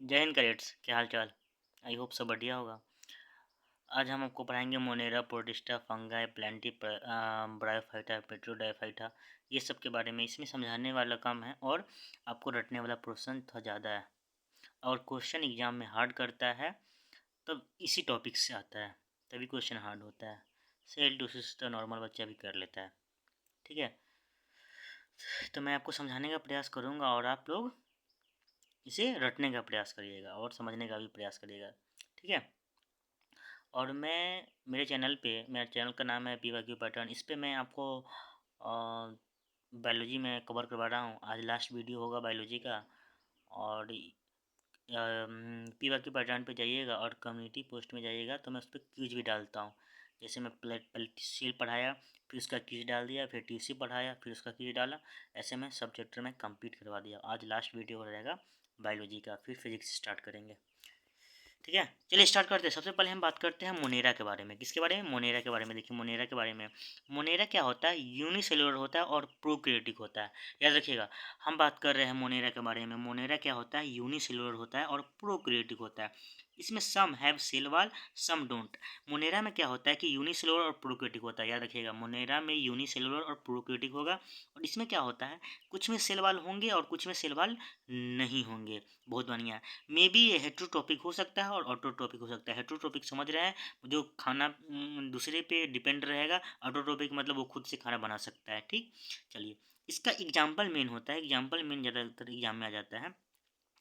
जय हिंद कैडेट्स, क्या हाल चाल। आई होप सब बढ़िया होगा। आज हम आपको पढ़ाएंगे Monera, Protista, fungi, Plantae, Bryophyta, Pteridophyta, ये सब के बारे में। इसमें समझाने वाला काम है और आपको रटने वाला पोर्शन थोड़ा ज़्यादा है और क्वेश्चन एग्जाम में हार्ड करता है, तब इसी टॉपिक से आता है, तभी क्वेश्चन हार्ड होता है। सेल टू सिस्टर नॉर्मल बच्चा भी कर लेता है, ठीक है। तो मैं आपको समझाने का प्रयास करूँगा और आप लोग इसे रटने का प्रयास करिएगा और समझने का भी प्रयास करिएगा, ठीक है। और मैं मेरे चैनल का नाम है पीवाईक्यू पैटर्न। इस पे मैं आपको बायोलॉजी में कवर करवा रहा हूँ। आज लास्ट वीडियो होगा बायोलॉजी का। और पीवाईक्यू पैटर्न पे जाइएगा और कम्युनिटी पोस्ट में जाइएगा तो मैं उस पर क्विज भी डालता हूँ। जैसे मैं सेल पढ़ाया, फिर उसका क्विज डाल दिया, फिर टीसी पढ़ाया, फिर उसका क्विज डाला। ऐसे मैं सब चैप्टर में कंप्लीट करवा दिया। आज लास्ट वीडियो रहेगा बायोलॉजी का, फिर फिजिक्स स्टार्ट करेंगे, ठीक है। चलिए स्टार्ट करते हैं। सबसे पहले हम बात करते हैं मोनेरा के बारे में। किसके बारे में? मोनेरा के बारे में। देखिए मोनेरा के बारे में, मोनेरा क्या होता है? यूनिसेलुलर होता है और प्रोकैरियोटिक होता है। याद रखिएगा, हम बात कर रहे हैं मोनेरा के बारे में। मोनेरा क्या होता है? यूनिसेलुलर होता है और प्रोकैरियोटिक होता है। इसमें some have cell wall, some don't. Monera में क्या होता है कि यूनिसेलुलर और प्रोकैरियोटिक होता है। याद रखिएगा, मोनेरा में यूनिसेलुलर और प्रोकैरियोटिक होगा। और इसमें क्या होता है, कुछ में सेल वॉल होंगे और कुछ में सेल वॉल नहीं होंगे। बहुत बढ़िया। मे बी ये हेट्रोटॉपिक हो सकता है और ऑटोट्रोपिक हो सकता है। हेट्रोटॉपिक समझ रहे हैं, जो खाना दूसरे पे डिपेंड रहेगा। ऑटोट्रोपिक मतलब वो खुद से खाना बना सकता है, ठीक। चलिए, इसका एग्जाम्पल मेन होता है। एग्जाम्पल मेन ज़्यादातर एग्जाम में आ जाता है।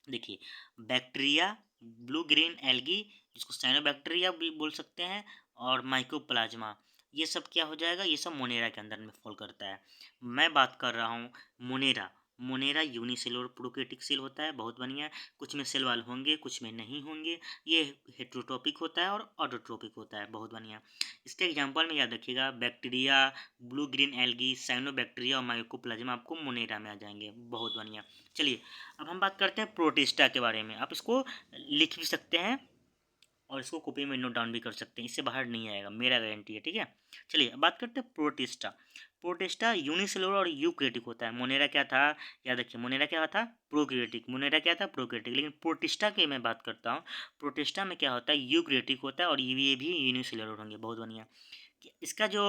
देखिए, बैक्टीरिया, ब्लू ग्रीन एल्गी, जिसको साइनोबैक्टीरिया भी बोल सकते हैं, और माइकोप्लाज्मा, ये सब क्या हो जाएगा? ये सब मोनेरा के अंदर में फॉल करता है। मैं बात कर रहा हूँ Monera. Monera unicellular prokaryotic cell होता है। बहुत बढ़िया। कुछ में सेल वाल होंगे, कुछ में नहीं होंगे। ये हेट्रोटॉपिक होता है और ऑटोट्रोपिक होता है। बहुत बढ़िया। इसके एग्जांपल में याद रखिएगा, bacteria, blue green algae, cyanobacteria और माइकोप्लाज्मा आपको मोनेरा में आ जाएंगे। बहुत बढ़िया। चलिए, अब हम बात करते हैं प्रोटिस्टा के बारे में। आप इसको लिख भी सकते हैं और इसको कॉपी में नोट डाउन भी कर सकते हैं। इससे बाहर नहीं आएगा, मेरा गारंटी है, ठीक है। चलिए, अब बात करते हैं प्रोटिस्टा। प्रोटिस्टा यूनिसेलुलर और यूकैरियोटिक होता है। मोनेरा क्या था? याद रखिए, मोनेरा क्या था? प्रोकैरियोटिक। मोनेरा क्या था? प्रोकैरियोटिक। लेकिन प्रोटिस्टा की मैं बात करता हूँ। प्रोटिस्टा में क्या होता है? यूकैरियोटिक होता है और ये भी यूनिसेलुलर होंगे। बहुत बढ़िया। इसका जो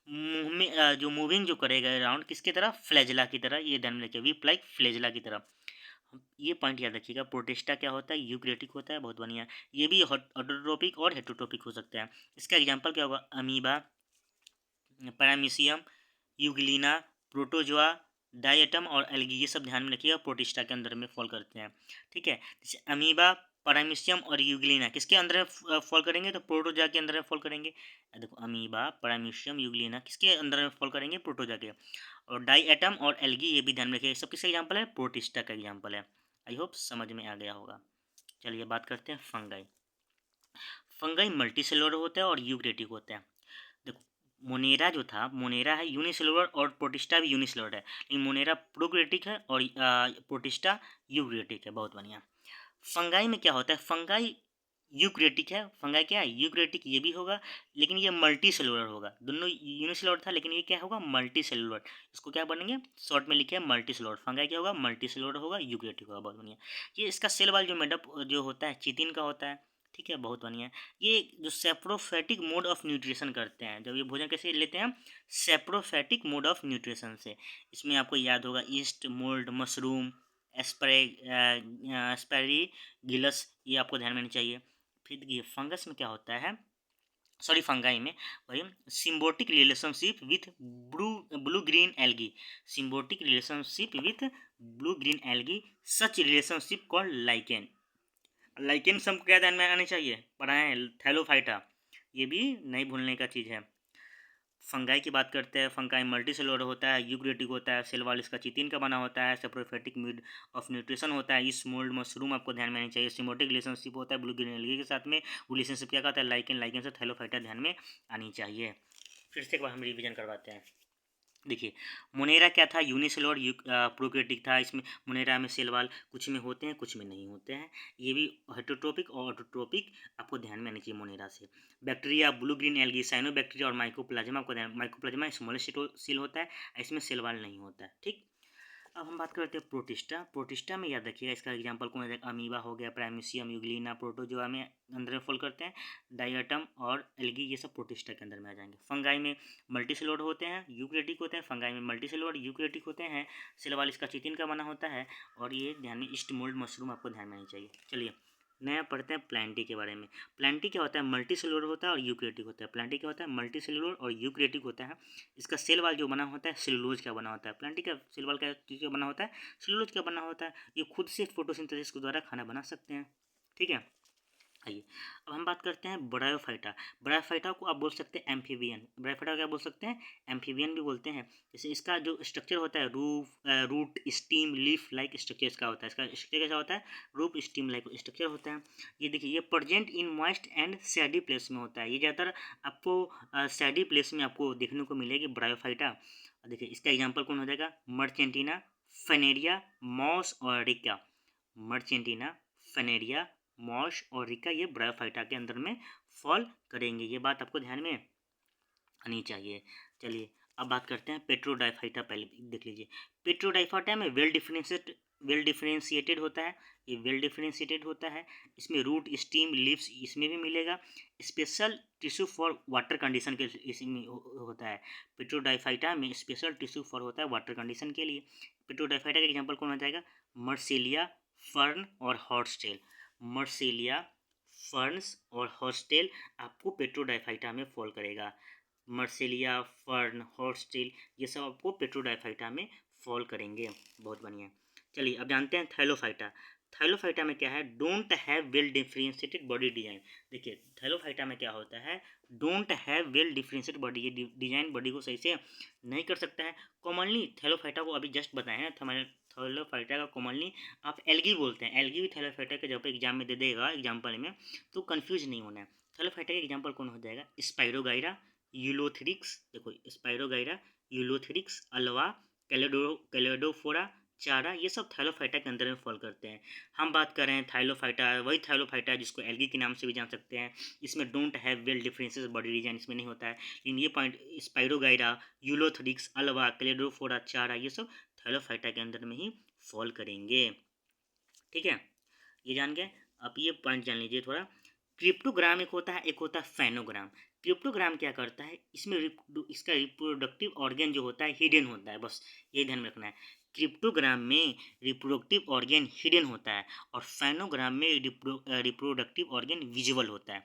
मुंह में जो मूविंग जो करेगा अराउंड, किसकी तरह? फ्लैजला की तरह। ये ध्यान में रखिए, वीप लाइक फ्लैजला की तरह। ये पॉइंट याद रखिएगा। प्रोटिस्टा क्या होता है? यूकैरियोटिक होता है। बहुत बढ़िया। ये भी ऑटोट्रोपिक और हेटरोटोपिक हो सकता है। इसका एग्जांपल क्या होगा? Amoeba, paramecium, Euglena, protozoa, diatom और एल्गी, ये सब ध्यान में रखिएगा, प्रोटिस्टा के अंदर में फॉल करते हैं, ठीक है। जैसे अमीबा, पैरामीशियम और यूग्लिना किसके अंदर फॉल करेंगे? तो प्रोटोजा के अंदर में फॉल करेंगे। देखो, अमीबा, पैरामीशियम, यूग्लिना किसके अंदर में फॉल करेंगे? प्रोटोजा के। और डायटम और एल्गी, ये भी ध्यान में रखिएगा। सब किसका एग्जाम्पल है? प्रोटिस्टा का एग्जाम्पल है। आई होप समझ में आ गया होगा। चलिए बात करते हैं फंगाई। फंगाई मल्टी सेलुलर होता है और यूकैरियोटिक होता है। देखो, मोनेरा जो था, मोनेरा है यूनिसेलुलर और प्रोटिस्टा भी यूनिसेलुलर है। लेकिन मोनेरा प्रोकैरियोटिक है और प्रोटिस्टा यूकैरियोटिक है। बहुत बढ़िया। फंगाई में क्या होता है? फंगाई यूकैरियोटिक है। फंगाई क्या है? यूकैरियोटिक। ये भी होगा, लेकिन ये मल्टी सेलुलर होगा। दोनों यूनिसेलुलर था, लेकिन ये क्या होगा? Multi cellular. इसको क्या बनेंगे? शॉर्ट में लिखे मल्टी सेलुलर। फंगाई क्या होगा? मल्टी सेलुलर होगा, यूकैरियोटिक होगा। बहुत बढ़िया। ये इसका सेल वाल जो मेडअप जो होता है, चितिन का होता है, ठीक है। बहुत बढ़िया। ये जो सेप्रोफैटिक मोड ऑफ न्यूट्रिशन करते हैं, जब ये भोजन कैसे लेते हैं? सेप्रोफैटिक मोड ऑफ न्यूट्रिशन से। इसमें आपको याद होगा ईस्ट, मोल्ड, मशरूम, एस्पेरिगिलस, ये आपको ध्यान में नहीं चाहिए। फिर ये फंगस में क्या होता है? सॉरी, फंगाई में वही symbiotic relationship with blue blue green algae. Symbiotic relationship with blue green algae, such relationship called lichen. Lichen सबको क्या ध्यान में आनी चाहिए? पढ़ाएं थैलोफाइटा, ये भी नहीं भूलने का चीज़ है। फंगाई की बात करते हैं। फंगाई मल्टी सेलुलर होता है, यूकैरियोटिक होता है, सेल वॉल इसका चितिन का बना होता है, सेप्रोफैटिक मोड ऑफ न्यूट्रिशन होता है। इस मोल्ड मशरूम आपको ध्यान में आनी चाहिए। सिम्बोटिक रिलेशनशिप होता है ब्लू ग्रीन एल्गी के साथ में। वो रिलेशनशिप क्या कहता है? लाइकेन। लाइकेन से थैलोफाइटा ध्यान में आनी चाहिए। फिर से एक बार हम रिविजन करवाते हैं। देखिए, मोनेरा क्या था? यूनिसेलुलर प्रोकैरियोटिक था। इसमें मोनेरा में सेल वाल कुछ में होते हैं, कुछ में नहीं होते हैं। ये भी हेटरोटॉपिक और ऑटोट्रोपिक आपको ध्यान में आनी चाहिए मोनेरा से। Bacteria, blue green algae, cyanobacteria और माइकोप्लाज्मा आपको ध्यान। माइकोप्लाज्मा स्मॉलेस्ट सेल होता है, इसमें सेल वाल नहीं होता है, ठीक। अब हम बात करते हैं प्रोटिस्टा। प्रोटिस्टा में याद रखिएगा इसका एग्जांपल कौन है, अमीबा हो गया, प्राइमेसियम, यूग्लिना, प्रोटोजोआ में अंदर में फॉल करते हैं, डायटम और एल्गी, ये सब प्रोटिस्टा के अंदर में आ जाएंगे। फंगाई में मल्टीसेलुलर होते हैं, यूकैरियोटिक होते हैं। फंगाई में मल्टीसेलुलर यूकैरियोटिक होते हैं। सेल वाल इसका चिटिन का बना होता है और ये ध्यान में ईस्ट मोल्ड मशरूम आपको ध्यान में आनी चाहिए। चलिए नया पढ़ते हैं प्लांटी के बारे में। प्लांटी क्या होता है, मल्टी सेलुलर होता है और यूकैरियोटिक होता है। प्लांटी क्या होता है, मल्टी सेलुलर और यूकैरियोटिक होता है। इसका सेल वाल जो बना होता है सेलुलोज का बना होता है। प्लांटी का सेल वाल क्या चीज़ का बना होता है, सेलुलोज का बना होता है। ये खुद से फोटोसिंथेसिस के द्वारा खाना बना सकते हैं। ठीक है, आइए अब हम बात करते हैं ब्रायोफाइटा। ब्रायोफाइटा को आप बोल सकते हैं एम्फीबियन। ब्रायोफाइटा क्या बोल सकते हैं, एम्फीबियन भी बोलते हैं। जैसे इसका जो स्ट्रक्चर होता है root stem leaf like structure इसका होता है। इसका स्ट्रक्चर कैसा होता है, रूट स्टीम लाइक स्ट्रक्चर होता है। ये देखिए, ये present in moist and सैडी place में होता है। ये ज़्यादातर आपको सैडी प्लेस में आपको देखने को मिलेगी ब्रायोफाइटा। देखिए इसका एग्जाम्पल कौन हो जाएगा, मर्चेंटीना, फेनेरिया, मॉस और रिका। मर्चेंटीना, फेनेरिया, मॉश और रिका ये ब्रायोफाइटा के अंदर में फॉल करेंगे। ये बात आपको ध्यान में आनी चाहिए। चलिए अब बात करते हैं पेट्रोडाइफाइटा। पहले देख लीजिए, पेट्रोडाइफाइटा में वेल डिफरेंशिएटेड होता है। ये वेल डिफरेंशिएटेड होता है। इसमें रूट स्टीम लीव्स इसमें भी मिलेगा। Special tissue for water condition के इसमें होता है। पेट्रोडाइफाइटा में स्पेशल टिश्यू फॉर होता है वाटर कंडीशन के लिए। पेट्रोडाइफाइटा का एग्जाम्पल कौन हो जाएगा, मर्सिलिया, फर्न और हॉर्सटेल। मर्सिलिया, फर्न्स और हॉर्सटेल आपको पेट्रोडाइफाइटा में फॉल करेगा। मर्सिलिया, फर्न, हॉर्सटेल ये सब आपको पेट्रोडाइफाइटा में फॉल करेंगे। बहुत बढ़िया। चलिए अब जानते हैं थैलोफाइटा। थैलोफाइटा में क्या है, don't have well differentiated body design. देखिए थैलोफाइटा में क्या होता है, don't have well differentiated body, ये डिजाइन बॉडी को सही से नहीं कर सकता है। कॉमनली थैलोफाइटा को अभी जस्ट बताए हैं, हमारे थैलोफाइटा का कॉमनली आप एल्गी बोलते हैं। एल्गी भी थैलोफाइटा के जब एग्जाम में दे देगा एग्जाम्पल में, तो कन्फ्यूज नहीं होना है। थैलोफाइटा का एग्जाम्पल कौन हो जाएगा, स्पाइरोगाइरा, यूलोथ्रिक्स। देखो स्पाइरोगाइरा, यूलोथ्रिक्स, अल्वा, कैलेडोफोरा, चारा, ये सब थैलोफाइटा के अंदर में फॉल करते हैं। हम बात कर रहे हैं थाइलोफाइटा, वही थाइलोफाइटा जिसको एल्गी के नाम से भी जान सकते हैं। इसमें don't have well differences body design इसमें नहीं होता है। लेकिन ये पॉइंट स्पाइरोगाइरा, यूलोथ्रिक्स, अल्वा, कैलेडोफोरा, चारा ये सब थैलोफाइटा के अंदर में ही फॉल करेंगे। ठीक है, ये जान गए। अब ये पॉइंट जान लीजिए थोड़ा। क्रिप्टोग्राम एक होता है, एक होता है फेनोग्राम। क्रिप्टोग्राम क्या करता है, इसमें इसका रिप्रोडक्टिव ऑर्गन जो होता है हिडन होता है, बस ये ध्यान में रखना है। क्रिप्टोग्राम में रिप्रोडक्टिव ऑर्गन हिडन होता है और फेनोग्राम में रिप्रोडक्टिव ऑर्गन विजिबल होता है।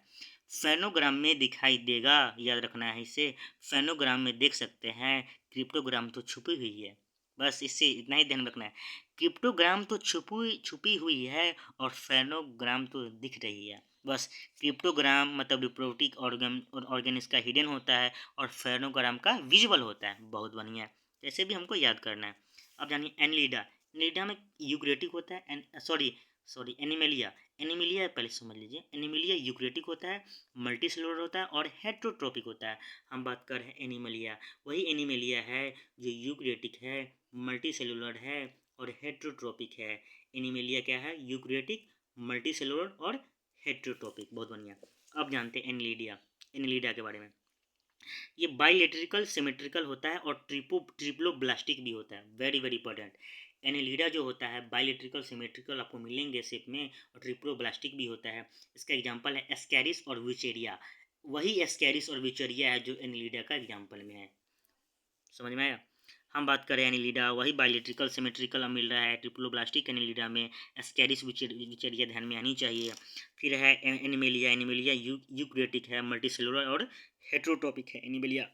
फेनोग्राम में दिखाई देगा, याद रखना है इसे। फेनोग्राम में देख सकते हैं, क्रिप्टोग्राम तो छुपी हुई है। बस इससे इतना ही ध्यान रखना है, क्रिप्टोग्राम तो छुपी हुई है और फेनोग्राम तो दिख रही है। बस क्रिप्टोग्राम मतलब रिप्रोडक्टिव ऑर्गन इसका हिडन होता है और फेनोग्राम का विजिबल होता है। बहुत बढ़िया है, ऐसे भी हमको याद करना है। अब जानिए एनलिडा। एनलिडा में यूक्रेटिक होता है, सॉरी एनिमेलिया। एनिमेलिया पहले समझ लीजिए, एनिमेलिया यूक्रेटिक होता है, मल्टी सेलुलर होता है और हेट्रोट्रोपिक होता है। हम बात कर रहे हैं एनिमेलिया, वही एनिमेलिया है जो यूक्रेटिक है, मल्टी सेलुलर है और हेट्रोट्रोपिक है। एनिमेलिया क्या है, यूक्रेटिक, मल्टी सेलुलर और हेट्रोट्रोपिक। बहुत बढ़िया। अब जानते हैं एनलिडिया, एनलिडिया के बारे में। ये बाइलेटरिकल सिमेट्रिकल होता है और ट्रिप्लोब्लास्टिक भी होता है। Very very important. एनेलिडा जो होता है बाइलेटरिकल सिमेट्रिकल आपको मिलेंगे शेप में और ट्रिप्लोब्लास्टिक भी होता है। इसका एग्जांपल है एस्कैरिस और विचेरिया। वही एस्कैरिस और विचेरिया है जो एनेलिडा का एग्जांपल में है। समझ में आया। हम बात करें एनिलिडा, वही बायोलिट्रिकल सिमेट्रिकल मिल रहा है ट्रिप्लोब्लास्टिक एनिलिडा में। एस्कैरिस विचेरिया ध्यान में आनी चाहिए। फिर है एनिमेलिया, एनिमेलिया यूक्रेटिक है, मल्टीसेलुलर और हेट्रोटॉपिक है। एनिमेलिया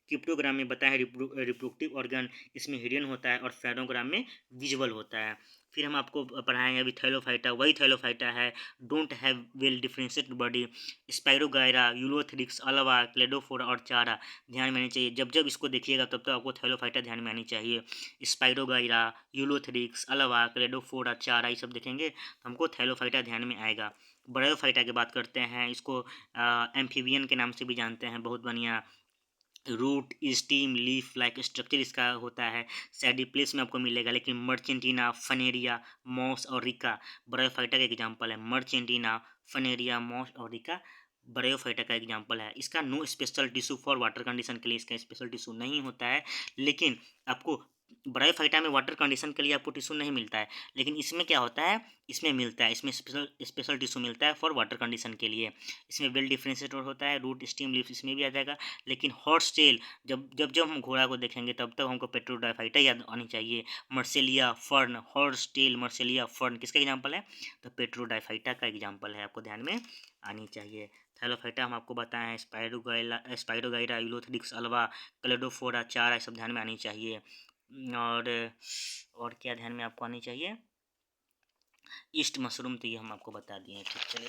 क्रिप्टोग्राम में बताया रिप्रोडक्टिव ऑर्गन इसमें हिडन होता है और फेनोग्राम में विजुअल होता है। फिर हम आपको पढ़ाएंगे अभी थैलोफाइटा, वही थैलोफाइटा है, don't have well differentiated body. Spirogyra, Ulothrix, Alva, Cladophora और चारा ध्यान में आनी चाहिए। जब जब इसको देखिएगा तब तक आपको थैलोफाइटा ध्यान में आनी चाहिए। स्पाइरोगायरा, यूलोथ्रिक्स, अल्वा, क्लेडोफोरा, चारा ये सब देखेंगे तो हमको थैलोफाइटा ध्यान में आएगा। ब्रायोफाइटा की बात करते हैं, इसको एम्फीबियन के नाम से भी जानते हैं। बहुत बढ़िया। Root stem leaf like structure इसका होता है। सैडी प्लेस में आपको मिलेगा। लेकिन मर्चेंटीना, फनेरिया, मॉस और रिका ब्रायोफाइटा का एग्जाम्पल है। मर्चेंटीना, फनेरिया, मॉस और रिका ब्रायोफाइटा का एग्जाम्पल है। इसका no special tissue for water condition के लिए इसका स्पेशल टिश्यू नहीं होता है, लेकिन आपको ब्रायोफाइटा में वाटर कंडीशन के लिए आपको टिश्यू नहीं मिलता है, लेकिन इसमें क्या होता है, इसमें मिलता है, इसमें स्पेशल टिश्यू मिलता है फॉर वाटर कंडीशन के लिए। इसमें वेल डिफ्रेंशिएटेड होता है, रूट स्टेम लीव्स इसमें भी आ जाएगा। लेकिन हॉर्स टेल, जब जब जब हम घोड़ा को देखेंगे तब तब हमको पेट्रोडाइफाइटा याद आनी चाहिए। मर्सेलिया फर्न, हॉर्स टेल मर्सेलिया फर्न किसका एग्जाम्पल है, तो पेट्रोडाइफाइटा का एग्जाम्पल है, आपको ध्यान में आनी चाहिए। थैलोफाइटा हम आपको बताएं हैं, स्पाइरोगाइरा, यूलोथ्रिक्स अल्वा, क्लेडोफोरा, चारा, सब ध्यान में आनी चाहिए। और और क्या ध्यान में आपको आनी चाहिए, ईस्ट मशरूम, तो ये हम आपको बता दिए हैं। ठीक, चलिए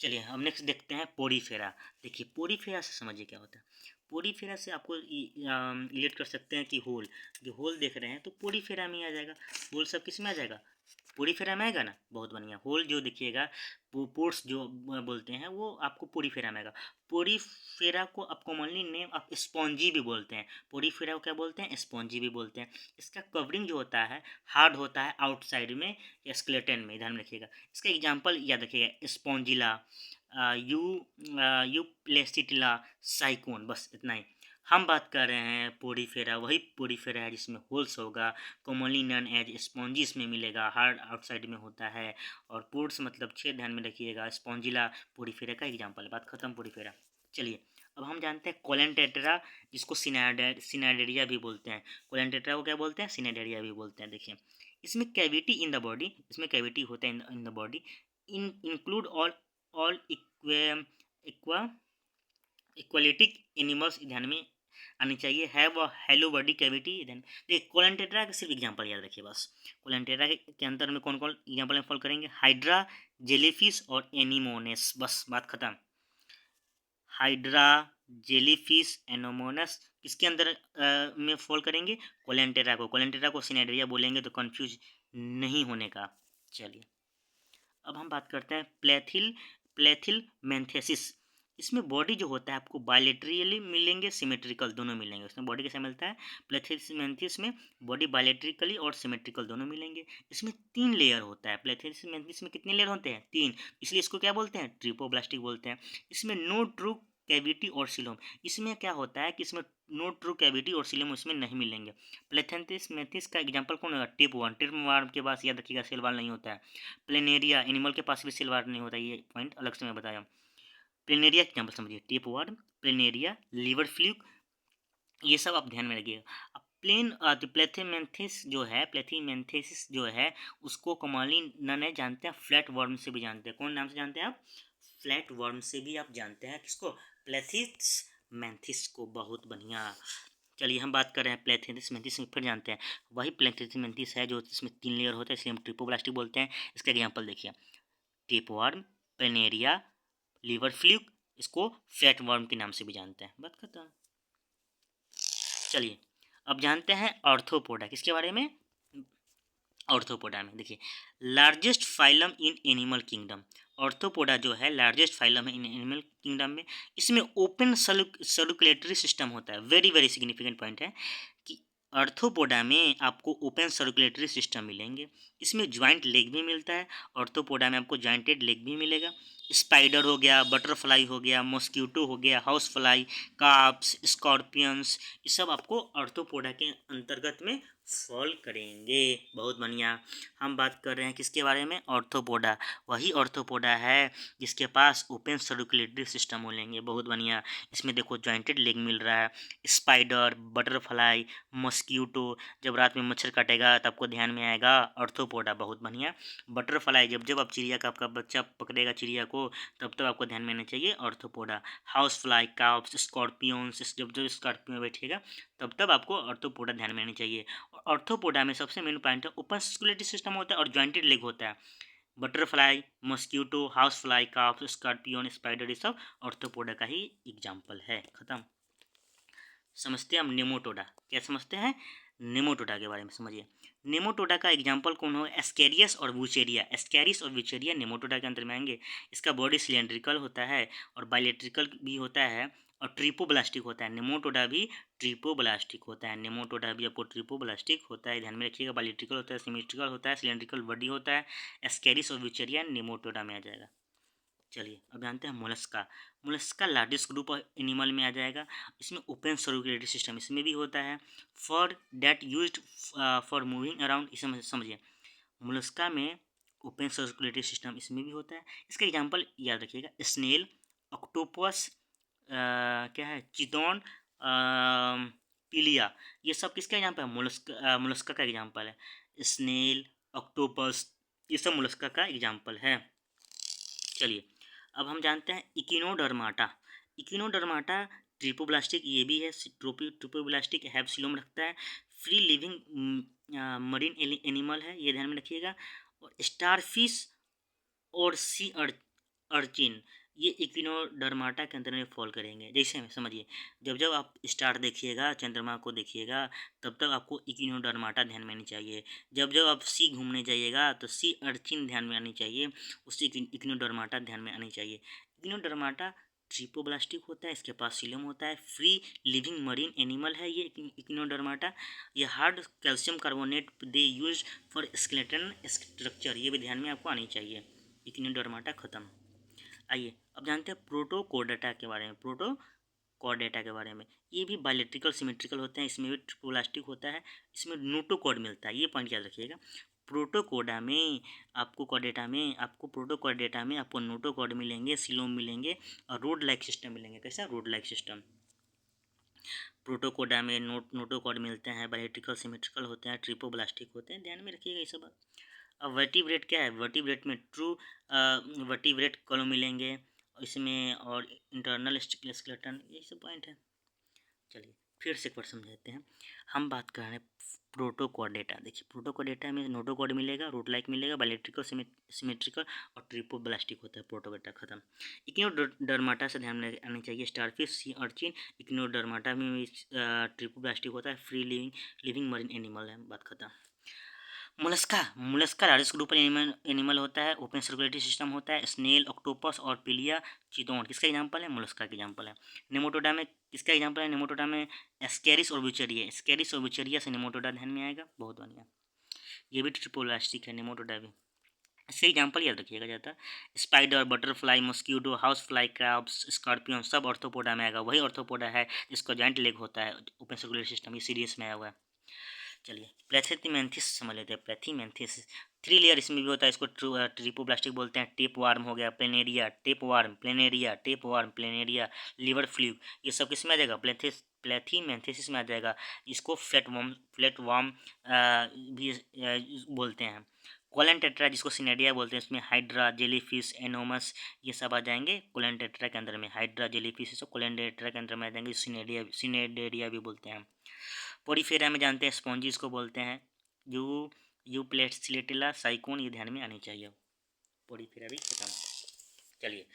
चलिए हम नेक्स्ट देखते हैं पोरीफेरा। देखिए पोरीफेरा से समझिए क्या होता है। पोरीफेरा से आपको रिलेट कर सकते हैं कि होल, जो होल देख रहे हैं तो पोरीफेरा में आ जाएगा। होल सब किस में आ जाएगा, पोरीफेरा में आएगा ना, बहुत बढ़िया। होल जो देखिएगा, पोर्स जो बोलते हैं वो आपको पोरीफेरा में आएगा। पोरीफेरा को आप कॉमनली नेम आप स्पॉन्जी भी बोलते हैं, पोरीफेरा को क्या बोलते हैं, स्पॉन्जी भी बोलते हैं। इसका कवरिंग जो होता है हार्ड होता है आउटसाइड में या स्केलेटन में, ध्यान में रखिएगा। इसका एग्जाम्पल याद रखिएगा, स्पॉन्जिला, यू यू प्लेसिटिला, साइकोन, बस इतना ही। हम बात कर रहे हैं पोरीफेरा, वही पोरीफेरा है जिसमें होल्स होगा, कॉमनली नन एज स्पॉन्जी इसमें मिलेगा, हार्ड आउटसाइड में होता है, और पोर्ट्स मतलब छेद, ध्यान में रखिएगा। स्पॉन्जिला पोरीफेरा का एग्जाम्पल है, बात खत्म पोरीफेरा। चलिए अब हम जानते हैं कोलेंटेट्रा, जिसको सिनाडेरिया भी बोलते हैं। कोलेंटेट्रा को क्या बोलते हैं, सिनाडेरिया भी बोलते हैं। देखिए इसमें कैविटी इन द बॉडी, इसमें कैविटी होता है in the body, include all इक्वा इक्वालिटिक एनिमल्स, ध्यान में आनी चाहिए। Have a hollow body cavity. Then देखिए कोलेंटेट्रा का सिर्फ एग्जांपल याद रखिए बस। कोलेंटेट्रा के अंतर में कौन कौन एग्जांपल में फॉलो करेंगे, हाइड्रा, जेलीफिश और एनीमोनेस, बस बात खत्म। हाइड्रा, जेलीफिश, एनोमोनस किसके अंदर में फॉल करेंगे, कोलेंटेट्रा को। कोलेंटेट्रा को सिनेडरिया बोलेंगे तो कंफ्यूज नहीं होने का। चलिए अब हम बात करते हैं प्लेथिल मैंथेसिस। इसमें बॉडी जो होता है आपको बायलेटरली मिलेंगे, सिमेट्रिकल दोनों मिलेंगे। उसमें बॉडी कैसा मिलता है, प्लेथिस मैंथिस में बॉडी बायलेट्रिकली और सिमेट्रिकल दोनों मिलेंगे। इसमें 3 लेयर होता है, प्लेथिस मैंथिस में कितने लेयर होते हैं, 3, इसलिए इसको क्या बोलते हैं, ट्रिपोब्लास्टिक बोलते हैं। इसमें नो ट्रू कैविटी और सिलोम, इसमें क्या होता है कि इसमें नो ट्रू कैविटी और सिलोम इसमें नहीं मिलेंगे। प्लेथेंथिस मैंथिस का एग्जांपल कौन होगा, टिप वर्म के पास याद रखिएगा सेल वाल नहीं होता है। प्लेनेरिया एनिमल के पास भी सेल वाल नहीं होता, ये पॉइंट अलग से मैं बताया। प्लेनेरिया एग्जाम्पल समझिए, tapeworm, Planaria, liver fluke, ये सब आप ध्यान में रखिएगा। अब प्लेथेमेंथिस जो है, प्लेथीमेंथेसिस जो है उसको कॉमनली नने जानते हैं, फ्लैट वर्म से भी जानते हैं। कौन नाम से जानते हैं आप, फ्लैट वर्म से भी आप जानते हैं, किसको, प्लेथिस मैंथिस को, बहुत बढ़िया। चलिए हम बात कर रहे हैं प्लेथिस मैंथिस में, फिर जानते हैं वही प्लेथिस मैंथिस है जो इसमें 3 लेयर होता है, इसलिए हम ट्रिपोब्लास्टिक बोलते हैं। इसका एग्जाम्पल देखिए, टेपवर्म, प्लेनेरिया, लीवर फ्लूक, इसको फ्लैट वर्म के नाम से भी जानते हैं, बात खत्म। चलिए अब जानते हैं ऑर्थोपोडा, किसके बारे में, ऑर्थोपोडा में। देखिए largest phylum in animal kingdom, arthropoda जो है लार्जेस्ट फाइलम है इन एनिमल किंगडम में। इसमें ओपन सर्कुलेटरी सिस्टम होता है, वेरी वेरी सिग्निफिकेंट पॉइंट है कि ऑर्थोपोडा में आपको ओपन सर्कुलेटरी सिस्टम मिलेंगे। इसमें ज्वाइंट लेग भी मिलता है, ऑर्थोपोडा में आपको ज्वाइंटेड लेग भी मिलेगा। स्पाइडर हो गया, बटरफ्लाई हो गया, मॉस्क्यूटो हो गया, हाउस फ्लाई, कार्प्स, स्कॉर्पियंस, ये सब आपको ऑर्थोपोडा के अंतर्गत में फॉल करेंगे, बहुत बढ़िया। हम बात कर रहे हैं किसके बारे में, ऑर्थोपोडा, वही ऑर्थोपोडा है जिसके पास ओपन सर्कुलेटरी सिस्टम मिलेंगे, बहुत बढ़िया। इसमें देखो जॉइंटेड लेग मिल रहा है। स्पाइडर, बटरफ्लाई, मॉस्क्यूटो, जब रात में मच्छर काटेगा तब आपको ध्यान में आएगा ऑर्थोपोडा, बहुत बढ़िया। बटरफ्लाई, जब जब आप चिड़िया का आपका बच्चा पकड़ेगा चिड़िया को तब तब आपको ध्यान में आना चाहिए Arthropoda. Housefly, carps, scorpions, जब जब स्कॉर्पियन बैठेगा तब तब आपको ऑर्थोपोडा ध्यान में आनी चाहिए। ऑर्थोपोडा में सबसे मेन पॉइंट है ओपन सर्कुलेटरी सिस्टम होता है और जॉइंटेड लेग होता है। Butterfly, mosquito, house fly, carp, scorpion, spider, ये सब ऑर्थोपोडा का ही एग्जाम्पल है, खत्म। समझते हैं हम नेमोटोडा, क्या समझते हैं, नेमोटोडा के बारे में समझिए। नेमोटोडा का एग्जाम्पल कौन हो, एस्केरियस और वुचेरिया, एस्केरियस और वुचेरिया नेमोटोडा के अंदर में आएंगे। इसका बॉडी सिलेंड्रिकल होता है और बायलेट्रिकल भी होता है और ट्रिपोब्लास्टिक होता है। नेमोटोडा भी ट्रिपोब्लास्टिक होता है, नेमोटोडा भी आपको ट्रिपोब्लास्टिक होता है, ध्यान में रखिएगा। बायलेट्रिकल होता है, सिमेट्रिकल होता है, सिलेंड्रिकल बॉडी होता है। एस्केरियस और वुचेरिया नेमोटोडा में आ जाएगा। चलिए अब जानते हैं Mollusca. Mollusca largest group of animal में आ जाएगा। इसमें ओपन सर्कुलेटरी सिस्टम इसमें भी होता है, for that used for moving around. इसे समझिए, मोलस्का में ओपन सर्कुलेटरी सिस्टम इसमें भी होता है। इसका एग्जांपल याद रखिएगा, स्नेल, ऑक्टोपस, क्या है, चितौन, पिलिया, ये सब किसका एग्जांपल है? मोलस्का का एग्जांपल है। स्नेल, ऑक्टोपस, ये सब मोलस्का का एग्जांपल है। चलिए अब हम जानते हैं इकिनोडर्माटा। इकिनोडर्माटा ट्रिपोब्लास्टिक ये भी है, ट्रिपोब्लास्टिक हैप्सिलोम रखता है, फ्री लिविंग मरीन एनिमल है, ये ध्यान में रखिएगा। और स्टारफिश और सी अर्चिन ये इक्विनोडर्माटा के अंदर में फॉल करेंगे। जैसे में समझिए, जब जब आप स्टार देखिएगा, चंद्रमा को देखिएगा, तब तक आपको इक्विनोडर्माटा ध्यान में आनी चाहिए। जब जब आप सी घूमने जाइएगा तो सी अर्चिन ध्यान में आनी चाहिए, उससे इक्विनोडर्माटा ध्यान में आनी चाहिए। इक्विनोडर्माटा ट्रिपोब्लास्टिक होता है, इसके पास सीलम होता है, फ्री लिविंग मरीन एनिमल है ये इक्विनोडर्माटा। ये hard calcium carbonate they use for skeleton structure, ये भी ध्यान में आपको आनी चाहिए। इक्विनोडर्माटा खत्म। आइए अब जानते हैं प्रोटोकोडेटा के बारे में। प्रोटोकोडेटा के बारे में, ये भी बायोलेट्रिकल सिमेट्रिकल होते हैं, इसमें भी ट्रिपोब्लास्टिक होता है, इसमें नोटोकॉड मिलता है, ये पॉइंट याद रखिएगा। प्रोटोकोडा में आपको कोडेटा में आपको प्रोटोकोडेटा में आपको नोटोकॉड मिलेंगे, सिलोम मिलेंगे और रोड लाइक सिस्टम मिलेंगे। कैसा? Road like system. प्रोटोकोडा में नोटोकॉड मिलते हैं, बायोलेट्रिकल सिमेट्रिकल होते हैं, ट्रिपोब्लास्टिक होते हैं, ध्यान में रखिएगा ये सब। अब वर्टिब्रेट क्या है? वर्टिब्रेट में ट्रू वर्टिब्रेट कॉलम मिलेंगे इसमें, और इंटरनल स्केलेटन, ये सब पॉइंट है। चलिए फिर से एक बार समझाते हैं। हम बात कर रहे हैं प्रोटोकोडेटा। देखिए प्रोटोकोडेटा में नोटोकॉड मिलेगा, रूट लाइक मिलेगा, बायोलेट्रिकल सिमेट्रिकल और ट्रिपोब्लास्टिक होता है। प्रोटोकोडेटा खत्म। इक्विनोडर्माटा से ध्यान में आनी चाहिए, स्टारफिश, सी अर्चिन। इक्विनोडर्माटा में ट्रिपोब्लास्टिक होता है, फ्री लिविंग मरीन एनिमल है। बात खत्म। मोलस्का लार्जेस्ट ग्रुप एनिमल होता है, ओपन सर्कुलेटरी सिस्टम होता है, स्नेल, ऑक्टोपस और पिलिया, चितौन किसका एग्जांपल है? मोलस्का का एग्जांपल है। नेमोटोडा में किसका एग्जांपल है? नेमोटोडा में एस्केरिस और ब्यूचेरिया। एस्केरिस और ब्यूचेरिया से नेमोटोडा ध्यान में आएगा। बहुत बढ़िया, ये भी ट्रिपोलास्टिक है, नेमोटोडा भी। इसके एग्जांपल याद रखिएगा ज़्यादा। Spider, butterfly, mosquito, house fly, crabs, scorpion सब ऑर्थोपोडा में आएगा। वही ऑर्थोपोडा है जिसका जॉइंट लेग होता है, ओपन सर्कुलेटरी सिस्टम, ये सीरीज में आया हुआ है। चलिए प्लेथिमेंथिस समझ लेते हैं। प्लेथिमेंथिस 3 लेयर इसमें भी होता है, इसको ट्रिपोब्लास्टिक बोलते हैं। टेप वार्म हो गया, planaria, tape warm, planaria, tape warm, planaria, liver fluke, ये सब किस में आ जाएगा? प्लेथिमेंथिस में आ जाएगा। इसको फ्लैट वार्म भी बोलते हैं। कोलन टेट्रा जिसको सिनेडिया बोलते हैं, इसमें हाइड्रा, जेलीफिश, एनोमस ये सब आ जाएंगे कोलन टेट्रा के अंदर में। हाइड्रा, जेलीफिश ये सब कोलन टेट्रा के अंदर में आ जाएंगे, सिनेडेरिया भी बोलते हैं। पोरीफेरा में जानते हैं स्पॉन्जिस को बोलते हैं। यू प्लेट्सिलेटिला, साइकोन, ये ध्यान में आनी चाहिए। पोरीफेरा भी खत्म। चलिए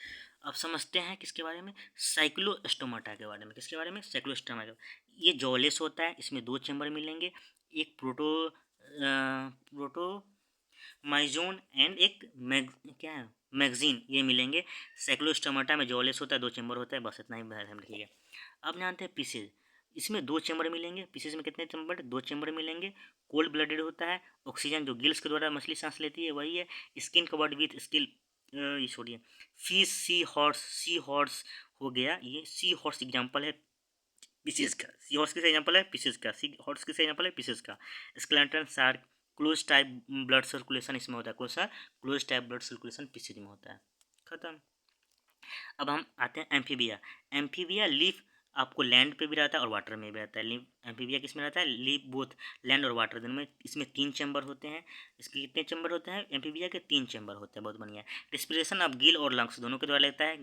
अब समझते हैं किसके बारे में? साइक्लोस्टोमाटा के बारे में। किसके बारे में? साइक्लोस्टोमाटा। ये जॉलेस होता है, इसमें 2 चैम्बर मिलेंगे, एक प्रोटो माइजोन एंड एक क्या है, मैगजीन, ये मिलेंगे। साइक्लोस्टोमाटा में जॉलेस होता है, 2 चैम्बर होता है, बस इतना ही ध्यान रखिएगा। अब जानते हैं पीसेज। इसमें 2 चैम्बर मिलेंगे। पीसेज में कितने चैम्बर? 2 चैम्बर मिलेंगे। कोल्ड ब्लडेड होता है, ऑक्सीजन जो गिल्स के द्वारा मछली सांस लेती है वही है। स्किन कवर्ड विथ स्किल, ये छोड़िए, फिश, सी हॉर्स हो गया, ये सी हॉर्स एग्जाम्पल है पीसेज का। सी हॉर्स किस एग्जाम्पल है? पीसेज का। सी हॉर्स किस एग्जाम्पल है? पीसेज का। Skeleton shark, close type blood circulation इसमें होता है। कौन सा? Close type blood circulation pieces में होता है। खत्म। अब हम आते हैं एम्फीबिया। एम्फीबिया लीफ आपको लैंड पे भी रहता है और वाटर में भी रहता है। लीफ एम्फीबिया किस में रहता है? लीफ बोथ लैंड और वाटर दोनों में। इसमें 3 चैम्बर होते हैं। इसके कितने चैम्बर होते हैं? एम्फीबिया के 3 चैम्बर होते हैं। बहुत बढ़िया। रिस्पिरेशन अब गिल और लंग्स दोनों के द्वारा लेता है।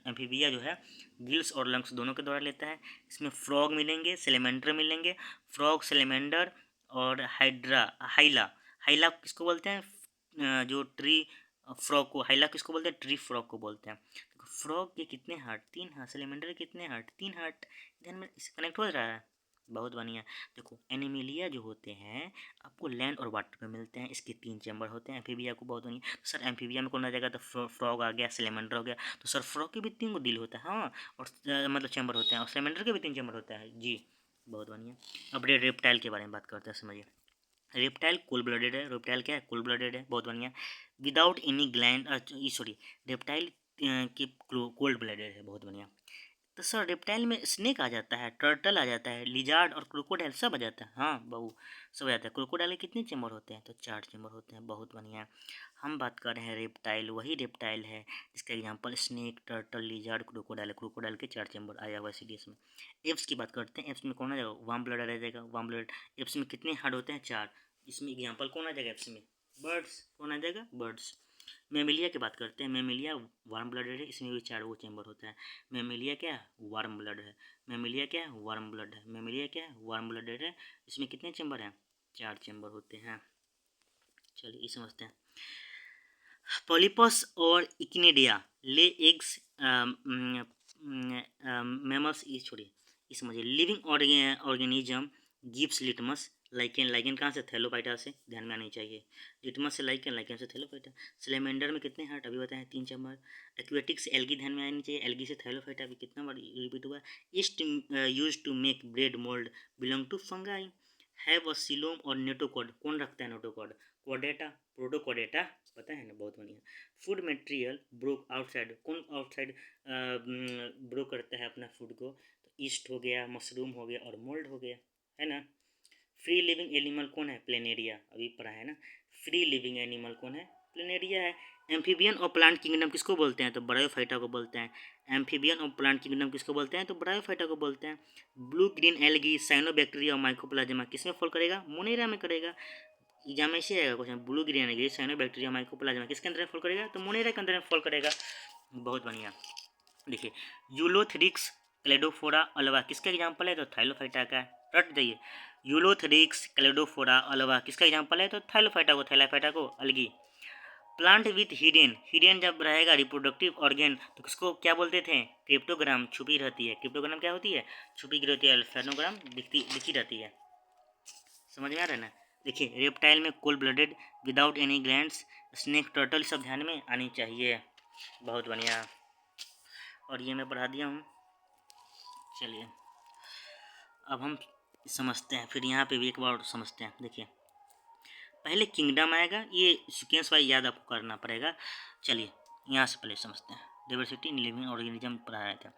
एम्फीबिया जो है गिल्स और लंग्स दोनों के द्वारा लेता है। इसमें फ्रॉग मिलेंगे, सेलेमेंडर मिलेंगे। फ्रॉग, सेलेमेंडर और हाइला। हाइला किसको बोलते हैं? जो ट्री फ्रॉग को, हाइला किसको बोलते हैं? ट्री फ्रॉग को बोलते हैं। फ्रॉग के कितने हार्ट? 3 हार्ट। सेलेमेंडर के कितने हार्ट? 3 हार्ट। ध्यान में इससे कनेक्ट हो रहा है। बहुत बढ़िया। देखो एनिमिलिया जो होते हैं आपको लैंड और वाटर में मिलते हैं, इसके 3 चैम्बर होते हैं। एम्फीबिया को बहुत बढ़िया। तो सर एम्फीबिया में कौन आ जाएगा? तो फ्रॉग आ गया, सेलेमेंडर हो गया। तो सर फ्रॉग के भी 3 को दिल होता है, हाँ, और मतलब चैम्बर होते हैं, और सेलेमेंडर के भी 3 चैम्बर होता है जी। बहुत बढ़िया। अब रेप्टाइल के बारे में बात करते हैं, समझिए। रेप्टाइल कोल्ड ब्लडेड है। रेप्टाइल क्या है? कोल्ड ब्लडेड है। बहुत बढ़िया। Without any gland, sorry, reptile कि कोल्ड ब्लडेड है। बहुत बढ़िया। तो सर रेप्टाइल में स्नेक आ जाता है, टर्टल आ जाता है, लिजार्ड और क्रोकोडाइल सब आ जाता है। हाँ बहू, सब आ जाता है। क्रोकोडाइल के कितने चेम्बर होते हैं? तो 4 चेम्बर होते हैं। बहुत बढ़िया। हम बात कर रहे हैं रेप्टाइल, वही रेप्टाइल है जिसका example snake, turtle, lizard, crocodile है। क्रोकोडाइल के 4 चेम्बर आया हुआ है सीडीएस में। एप्स की बात करते हैं। एप्स में कौन आ जाएगा? वार्म ब्लड आ जाएगा। Warm blood. एप्स में कितने हार्ड होते हैं? 4। इसमें एग्जाम्पल कौन आ जाएगा एप्स में? बर्ड्स। कौन आ जाएगा? बर्ड्स। मेमिलिया की बात करते हैं। मेमिलिया वार्म ब्लडेड है, इसमें भी 4 चेम्बर होता है। मेमिलिया क्या है? वार्म ब्लड है। मेमिलिया क्या है? वार्म ब्लड है। मेमिलिया क्या है? वार्म ब्लडेड है। इसमें कितने चेम्बर हैं? 4 चेम्बर होते हैं। चलिए ये समझते हैं। पॉलीपस और इक्निडिया ले एग्स मैमल्स, ये छोड़िए, ये समझिए। Living organism gives litmus. Lichen, lichen कहाँ से? थैलोफाइटा से, ध्यान में आनी चाहिए। लिटमस से लाइकेन, लाइकेन से थैलोफाइटा। सलेमेंडर में कितने हार्ट? अभी बताएं 3 चैम्बर। एक्वेटिक से एल्गी, ध्यान में आनी चाहिए। एल्गी से थैलोफाइटा, अभी कितना बार रिपीट हुआ? Yeast used to make bread mould belong to fungi. Have a coelom और नेटोकॉड। कौन रखता है नेटोकॉड? कोडेटा, प्रोटोकोडेटा, पता है ना? बहुत बढ़िया। Food material broke outside. कौन आउटसाइड ब्रो करता है अपना फूड को? तो ईस्ट हो गया, मशरूम हो गया और मोल्ड हो गया, है ना। फ्री लिविंग एनिमल कौन है? प्लेनेरिया, अभी पढ़ा है ना। फ्री लिविंग एनिमल कौन है? प्लेनेरिया है। एम्फीबियन और प्लांट किंगडम किसको बोलते हैं? तो ब्रायोफाइटा को बोलते हैं। एम्फीबियन और प्लांट किंगडम किसको बोलते हैं? तो ब्रायोफाइटा को बोलते हैं। ब्लू ग्रीन एल्गी, साइनोबैक्टीरिया और माइकोप्लाज्मा किसमें फॉल करेगा? मोनेरा में करेगा। एग्जाम में ऐसे आएगा question, blue green algae, cyanobacteria, mycoplasma किसके अंदर फॉल करेगा? तो मोनेरा के अंदर फॉल करेगा। बहुत बढ़िया। देखिए, यूलोथ्रिक्स क्लेडोफोरा अल्वा किसका एग्जाम्पल है? तो थाइलोफाइटा का। रट जाइए, यूलोथ्रिक्स क्लेडोफोरा अल्वा किसका एग्जाम्पल है? तो थाइलोफाइटा को, थैलाफाइटा को, अलगी। प्लांट विथ हिडन, हिडन जब रहेगा रिप्रोडक्टिव ऑर्गेन तो किसको क्या बोलते थे? क्रिप्टोग्राम, छुपी रहती है। क्रिप्टोग्राम क्या होती है? छुपी रहती है। अल्फेनोग्राम दिखी रहती है। समझ में आ रहा है ना। देखिए, रेप्टाइल में cold blooded, without any glands, snake, turtle सब ध्यान में आनी चाहिए। बहुत बढ़िया। और ये मैं पढ़ा दिया हूँ। चलिए अब हम समझते हैं, फिर यहाँ पे भी एक बार समझते हैं। देखिए, पहले किंगडम आएगा, ये सीक्वेंस वाइज याद आपको करना पड़ेगा। चलिए यहाँ से पहले समझते हैं। डाइवर्सिटी इन लिविंग ऑर्गेनिज्म पढ़ाया था।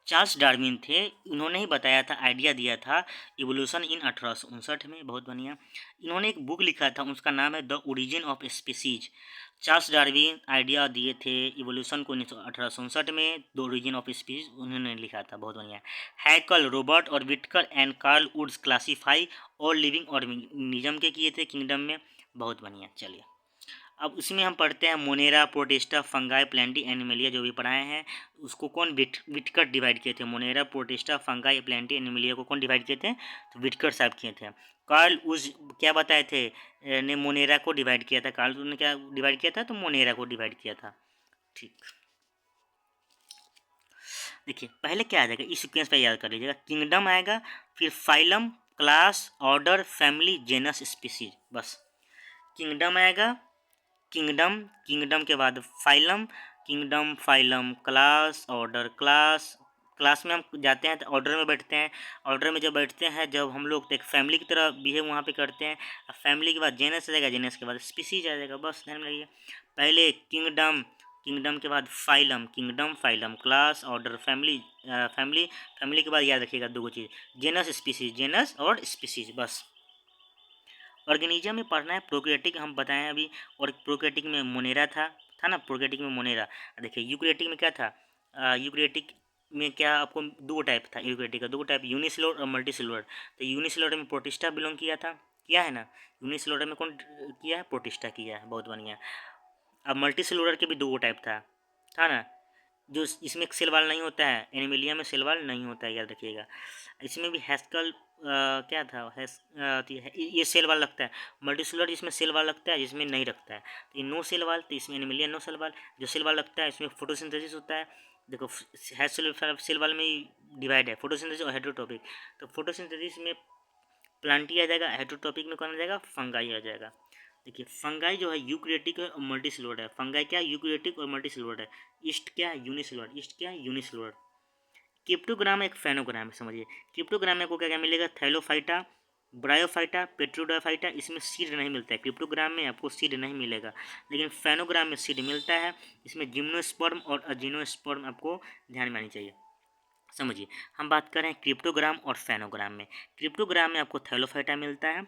चार्ल्स डार्विन थे, उन्होंने ही बताया था, आइडिया दिया था इवोल्यूशन इन 1859 में। बहुत बढ़िया। इन्होंने एक बुक लिखा था, उसका नाम है the origin of species. Charles Darwin idea दिए थे इवोल्यूशन को 1859 में। द ओरिजिन ऑफ स्पीसीज उन्होंने लिखा था। बहुत बढ़िया। हैकल, रॉबर्ट और Whittaker and Carl Woese classify और लिविंग ऑर्गेनिज्म के किए थे किंगडम में। बहुत बढ़िया। चलिए अब उसमें हम पढ़ते हैं Monera, Protista, fungi, plenty, Animalia जो भी पढ़ाए हैं उसको कौन विटकर डिवाइड किए थे? Monera, Protista, fungi, plenty, Animalia को कौन डिवाइड किए थे? तो विटकर साहब किए थे। कार्ल उज क्या बताए थे? ने मोनेरा को डिवाइड किया था। कार्ल उज ने क्या डिवाइड किया था? तो मोनेरा को डिवाइड किया था। ठीक। देखिए पहले क्या आ जाएगा, इस सीक्वेंस पे याद कर लीजिएगा। किंगडम आएगा, फिर phylum, class, order, family, genus, species. बस किंगडम आएगा, किंगडम, किंगडम के बाद phylum, kingdom, phylum, class, order, class. Class में हम जाते हैं तो ऑर्डर में बैठते हैं। ऑर्डर में जब बैठते हैं, जब हम लोग तो एक फैमिली की तरह बिहेव वहाँ पे करते हैं। फैमिली के बाद जेनस आ जाएगा, जेनस के बाद स्पीसीज आ जाएगा। बस ध्यान में रखिए, पहले किंगडम, किंगडम के बाद phylum, kingdom, phylum, class, order, family, family, family के बाद याद रखिएगा दो चीज़, जेनस, स्पीसीज, जेनस और स्पीसीज। बस ऑर्गेनिज्म में पढ़ना है। प्रोकैरियोटिक हम बताएं अभी, और प्रोकैरियोटिक में मोनेरा था ना, प्रोकैरियोटिक में मोनेरा। देखिए यूकैरियोटिक में क्या था? यूकैरियोटिक में क्या आपको दो टाइप था यूकैरियोटिक का, दो टाइप, यूनिसेलुलर और मल्टीसेलुलर। तो यूनिसेलुलर में प्रोटिस्टा बिलोंग किया था, किया है ना। यूनिसेलुलर में कौन किया है? प्रोटिस्टा किया है। बहुत बढ़िया। अब मल्टीसेलुलर के भी दो टाइप था ना, जो इसमें सेल वाल नहीं होता है, एनिमिलिया में सेल वाल नहीं होता है, याद रखिएगा। इसमें भी हैस्कल क्या था, ये सेल वाल लगता है। मल्टीसेलुलर जिसमें सेल वाल लगता है, जिसमें नहीं रखता है। तो ये नो सेल वाल, तो इसमें एनिमिलिया नो सेल वाल। जो सेल वाल लगता है इसमें फोटोसिंथेसिस होता है। देखो सेल वाल में ही डिवाइड है, फोटोसिंथेसिस और हेटेरोटॉपिक। तो फोटोसिंथेसिस में प्लांटी आ जाएगा, हेटेरोटॉपिक में कौन आ जाएगा? फंगाई आ जाएगा। देखिए फंगाई जो है यूकैरियोटिक और मल्टीसेलुलर है। फंगाई क्या है? यूकैरियोटिक और मल्टीसेलुलर है। ईस्ट क्या है? यूनिसेलुलर। ईस्ट क्या है? यूनिसेलुलर। क्रिप्टोग्राम एक फेनोग्राम है, समझिए। क्रिप्टोग्राम में आपको क्या क्या मिलेगा? थैलोफाइटा, ब्रायोफाइटा, पेट्रोडोफाइटा, इसमें सीड नहीं मिलता है। क्रिप्टोग्राम में आपको सीड नहीं मिलेगा, लेकिन फेनोग्राम में सीड मिलता है। इसमें जिम्नोस्पर्म और अजीनोस्पर्म आपको ध्यान में आनी चाहिए। समझिए, हम बात कर रहे हैं क्रिप्टोग्राम और फेनोग्राम में। क्रिप्टोग्राम में आपको थैलोफाइटा मिलता है,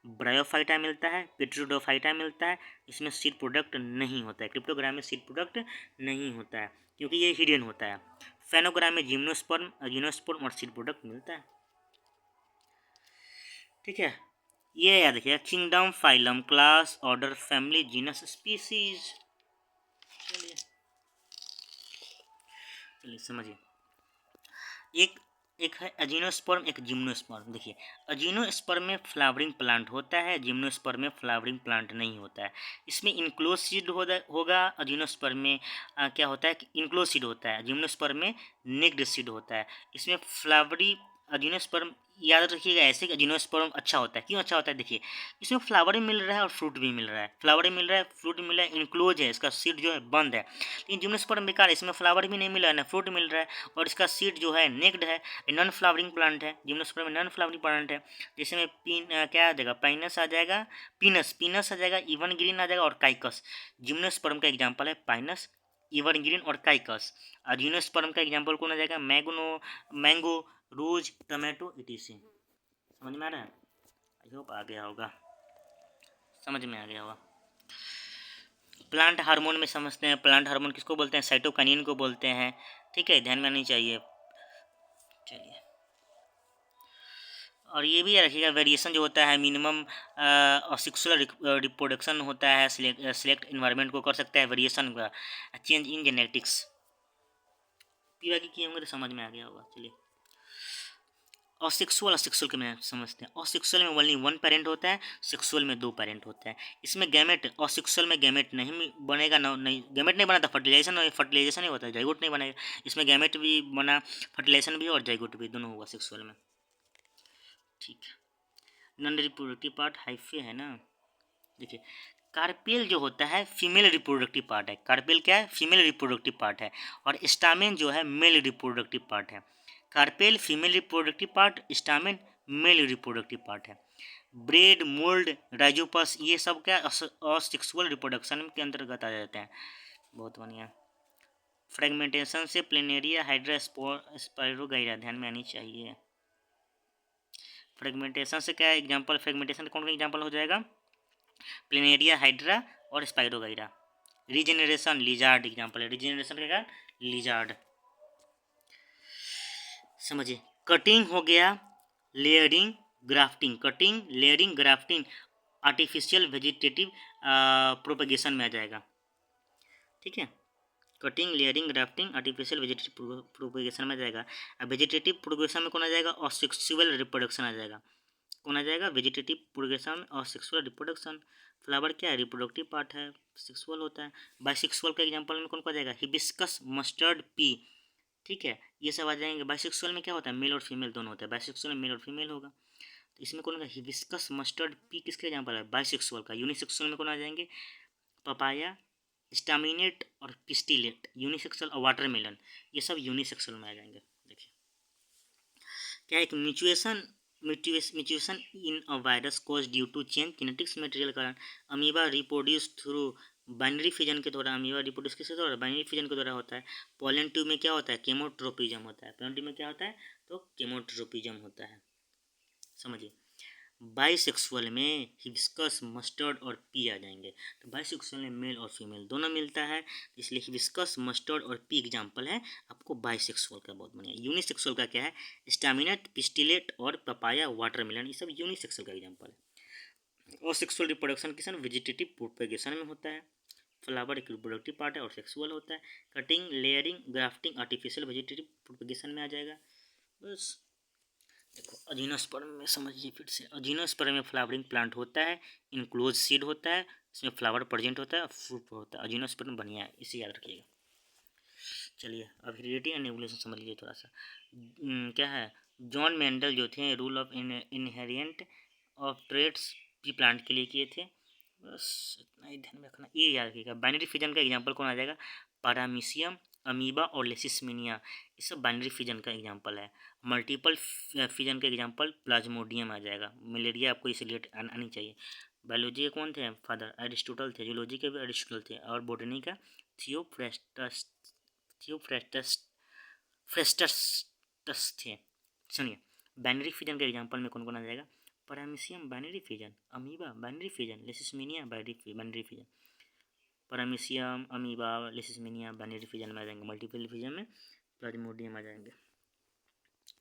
ब्रायोफाइटा मिलता है, पेट्रोडोफाइटा मिलता है। इसमें सीड प्रोडक्ट नहीं होता है। क्रिप्टोग्राम में सीड प्रोडक्ट नहीं होता है क्योंकि ये हिडन होता है। फेनोग्राम में जिम्नोस्पर्म, अजीनोस्पर्म और सीड प्रोडक्ट मिलता है। ठीक है, ये याद रखिएगा। Kingdom, phylum, class, order, family, genus, species. चलिए चलिए समझिए, एक एक है अजीनोस्पर्म, एक जिम्नोस्पर्म। देखिए, अजीनोस्पर्म में फ्लावरिंग प्लांट होता है, जिम्नोस्पर्म में फ्लावरिंग प्लांट नहीं होता है। इसमें इनक्लोज सीड होगा। अजीनोस्पर्म में क्या होता है कि इनक्लोज सीड होता है। जिम्नोस्पर्म में नेक्ड सीड होता है। इसमें फ्लावरी अजीनोस्पर्म, याद रखिएगा ऐसे कि अजीनोस्पर्म अच्छा होता है। क्यों अच्छा होता है? देखिए, इसमें फ्लावर भी मिल रहा है और फ्रूट भी मिल रहा है। फ्लावर भी मिल रहा है, फ्रूट भी मिल रहा है, इनक्लोज है, इसका सीड जो है बंद है। लेकिन जिम्नोस्पर्म बेकार है, इसमें फ्लावर भी नहीं मिल रहा है, ना फ्रूट मिल रहा है, और इसका सीड जो है नेक्ड है, नॉन फ्लावरिंग प्लांट है। जिम्नोस्पर्म में नॉन फ्लावरिंग प्लांट है। जैसे में क्या आ जाएगा, पाइनस आ जाएगा, पीनस आ जाएगा, इवन ग्रीन आ जाएगा और काइकस। जिम्नोस्पर्म का एग्जाम्पल है पाइनस, इवन ग्रीन और काइकस। और जिम्नोस्पर्म का एग्जाम्पल कौन आ जाएगा? मैंगो, रोज, टमाटो, इटीसी। समझ में आ रहा है? आई होप आ गया होगा, समझ में आ गया होगा। प्लांट हार्मोन में समझते हैं। प्लांट हार्मोन किसको बोलते हैं? साइटोकाइनिन को बोलते हैं। ठीक है, ध्यान में आनी चाहिए। चलिए, और ये भी रखिएगा, वेरिएशन जो होता है मिनिमम सेक्सुअल रिप्रोडक्शन होता है, सिलेक्ट इन्वायरमेंट को कर सकता है वेरिएशन का, चेंज इन जेनेटिक्स। पीवा की किए होंगे तो समझ में आ गया होगा। चलिए, असेक्सुअल के में समझते हैं। असेक्सुअल में ओनली वन पेरेंट होता है, सेक्सुअल में दो पेरेंट होता है। इसमें गैमेट, असेक्सुअल में गैमेट नहीं बनेगा, नहीं गैमेट नहीं बना तो फर्टिलाइजेशन ही होता है, जाइगोट नहीं बनेगा। इसमें गैमेट भी बना, फर्टिलाइजेशन भी और जाइगोट भी दोनों होगा सेक्सुअल में। ठीक है, नॉन रिप्रोडक्टिव पार्ट हाइफे है ना। देखिए, कार्पेल जो होता है फीमेल रिप्रोडक्टिव पार्ट है। कार्पेल क्या है? फीमेल रिप्रोडक्टिव पार्ट है। और स्टामेन जो है मेल रिप्रोडक्टिव पार्ट है। Carpel female reproductive part, stamen male reproductive part है। ब्रेड, मोल्ड, राइजोपस, ये सब क्या असेक्सुअल रिप्रोडक्शन के अंतर्गत आ जाते हैं। बहुत बढ़िया। फ्रेगमेंटेशन से प्लेनेरिया, हाइड्रा, स्पाइरोगाइरा ध्यान में आनी चाहिए। फ्रेगमेंटेशन से क्या एग्जाम्पल? फ्रेगमेंटेशन कौन सा एग्जाम्पल हो जाएगा? प्लेनेरिया, हाइड्रा और स्पाइरोगाइरा। रीजेनरेशन, लिजार्ड एग्जाम्पल है। रीजेनरेशन क्या? लिजार्ड। समझिए, कटिंग हो गया, layering, grafting. Cutting, layering, grafting artificial vegetative propagation में आ जाएगा। ठीक है, cutting, layering, grafting artificial vegetative propagation में आ जाएगा। अब वेजिटेटिव प्रोपगेशन में कौन आ जाएगा? और सेक्सुअल रिप्रोडक्शन आ जाएगा। कौन आ जाएगा? वेजिटेटिव प्रोग्रेशन और सेक्सुअल रिप्रोडक्शन। फ्लावर क्या है? रिप्रोडक्टिव पार्ट है, सेक्सुअल होता है। बाइसेक्सुअल का एग्जांपल में कौन को आ जाएगा? Hibiscus, mustard, P. ठीक है, ये सब आ जाएंगे। बाइसेक्सुअल में क्या होता है? मेल और फीमेल दोनों होता है। बाइसेक्सुअल में मेल और फीमेल होगा, तो इसमें कौन होगा? हिबिस्कस, मस्टर्ड, पी किसका एग्जाम्पल है? बाइसेक्सुअल का। यूनिसेक्सुअल में कौन आ जाएंगे? पपाया, स्टामिनेट और पिस्टिलेट। यूनिसेक्सुअल और वाटरमेलन, ये सब यूनिसेक्सुअल में आ जाएंगे। देखिए, क्या एक mutation in a virus cause due to change genetics material कारण amoeba reproduce through binary fission के द्वारा। अमीबा रिप्रोड्यूस किसके द्वारा? बाइनरी फिजन के द्वारा होता है। पोलन ट्यूब में क्या होता है? केमोट्रोपिज्म होता है। पोलन ट्यूब में क्या होता है? तो केमोट्रोपिज्म होता है। समझिए, बाइसेक्सुअल में हिबिस्कस, मस्टर्ड और पी आ जाएंगे। तो बाइसेक्सुअल में मेल और फीमेल दोनों मिलता है, इसलिए हिबिस्कस, मस्टर्ड और पी एग्जाम्पल है आपको बाइसेक्सुअल का। बहुत बढ़िया। यूनिसेक्सुअल का क्या है? स्टामिनेट, पिस्टिलेट और पपाया, वाटरमेलन, ये सब यूनिसेक्सुअल का एग्जाम्पल है। और सेक्सुअल रिप्रोडक्शन किसान वेजिटेटिव प्रोपेगेशन में होता है। फ्लावर एक रिप्रोडक्टिव पार्ट है और सेक्सुअल होता है। Cutting, layering, grafting artificial vegetative propagation में आ जाएगा। बस देखो, अजीनोस्पर्म में समझिए फिर से। अजीनोस्पर्म में फ्लावरिंग प्लांट होता है, इनक्लोज सीड होता है, इसमें फ्लावर प्रेजेंट होता है और फ्रूट होता है। अजीनोस्पर्म बढ़िया है, इसे याद रखिएगा। चलिए, अब हेरिडिटी एंड एवोल्यूशन समझ लीजिए थोड़ा सा। क्या है? जॉन मेंडल जो थे रूल ऑफ इनहेरिएंट ऑफ ट्रेड्स भी प्लांट के लिए किए थे। बस इतना ही ध्यान में रखना, ये याद रखिएगा। बाइनरी फिजन का एग्जाम्पल कौन आ जाएगा? पैरामीशियम, अमीबा और लेसिसमिनिया, ये सब बाइनरी फिजन का एग्जांपल है। मल्टीपल फिजन का एग्जांपल प्लाज्मोडियम आ जाएगा। मलेरिया आपको इसलिए आनी चाहिए। बायोलॉजी के कौन थे फादर? एरिस्टोटल थे। जूलॉजी के भी एरिस्टोटल थे। और बॉटनी का थियोफ्रेस्टस थे। सुनिए, बाइनरी फिजन के एग्जांपल में कौन कौन आ जाएगा? Paramecium binary fission, amoeba binary fission, leishmania binary fission. Paramecium, amoeba, leishmania binary fission में आ जाएंगे। मल्टीपल फिजन में प्लाज्मोडियम आ जाएंगे।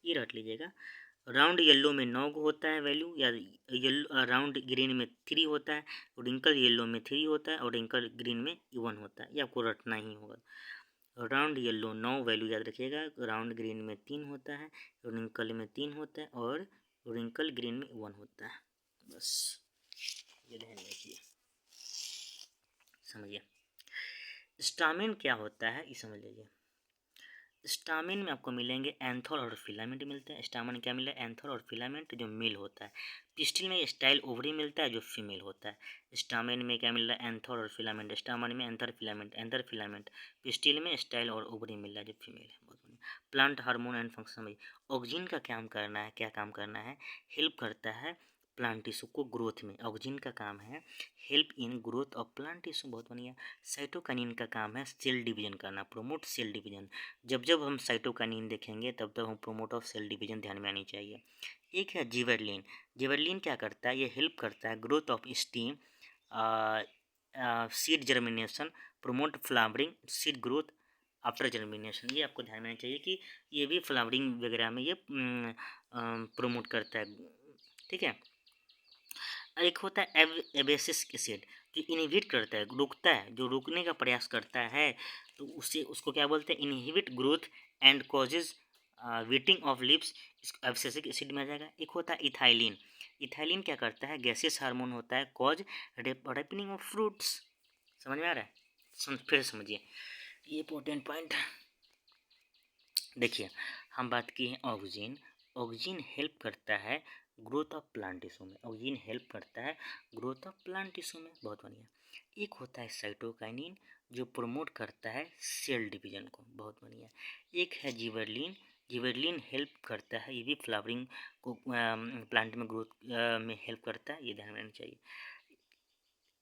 ये रट लीजिएगा। राउंड येलो में 9 होता है वैल्यू, या येलो राउंड ग्रीन में 3 होता है, और रिंकल येलो में 3 होता है, और रिंकल ग्रीन में 1 होता है। ये आपको रटना ही होगा। राउंड येलो 9 वैल्यू याद रखिएगा। राउंड ग्रीन में 3 होता है, रिंकल में 3 होता है, और रिंकल ग्रीन में 1 होता है। बस ये ध्यान रखिए, समझिए। स्टामिन क्या होता है ये समझ लीजिए। स्टामिन में आपको मिलेंगे एंथर और फिलामेंट मिलते हैं। स्टामिन क्या मिला? एंथर और फिलामेंट जो मेल होता है। पिस्टिल में स्टाइल ओवरी मिलता है जो फीमेल होता है। स्टामिन में क्या मिल रहा है? एंथर और फिलामेंट। स्टामिन में एंथर फिलामेंट। पिस्टिल में स्टाइल और ओवरी मिल रहा है जो फीमेल है। बहुत बढ़िया। Plant hormone and function. Oxygen का क्या काम करना है? हेल्प करता है प्लांट टिश्यू को ग्रोथ में। ऑक्सीजन का काम है help in growth of plant tissue. बहुत बढ़िया। साइटोकाइनिन का काम है सेल डिवीजन करना, प्रोमोट सेल डिवीजन। जब जब हम साइटोकाइनिन देखेंगे तब तब हम प्रोमोट ऑफ सेल डिवीजन ध्यान में आनी चाहिए। एक है जिबरेलिन। जिबरेलिन क्या करता है? ये हेल्प करता है growth of steam, seed germination, promote flowering, seed growth after germination. ये आपको ध्यान में आना चाहिए कि ये भी फ्लावरिंग वगैरह में ये प्रोमोट करता है। ठीक है। एक होता है एबेसिस एसिड जो इनहिबिट करता है, रुकता है, जो रोकने का प्रयास करता है, तो उसको क्या बोलते हैं? Inhibit growth and causes wilting of lips. इसको एब्सिसिक एसिड में आ जाएगा। एक होता है इथाइलिन। इथाइलिन क्या करता है? गैसेस हार्मोन होता है, कॉज रिपेनिंग ऑफ फ्रूट्स। समझ में आ रहा है? फिर समझिए, ये इंपॉर्टेंट पॉइंट है। देखिए, हम बात की है ऑक्सीजन। ऑक्सीजन हेल्प करता है ग्रोथ ऑफ प्लांट टिश्यू में। ऑक्सीजन हेल्प करता है ग्रोथ ऑफ प्लांट टिश्यू में। बहुत बढ़िया। एक होता है साइटोकाइनिन जो प्रमोट करता है सेल डिवीजन को। बहुत बढ़िया। एक है जिबरेलिन। जिबरेलिन हेल्प करता है, ये भी फ्लावरिंग को प्लांट में ग्रोथ में हेल्प करता है, ये ध्यान में रखना चाहिए।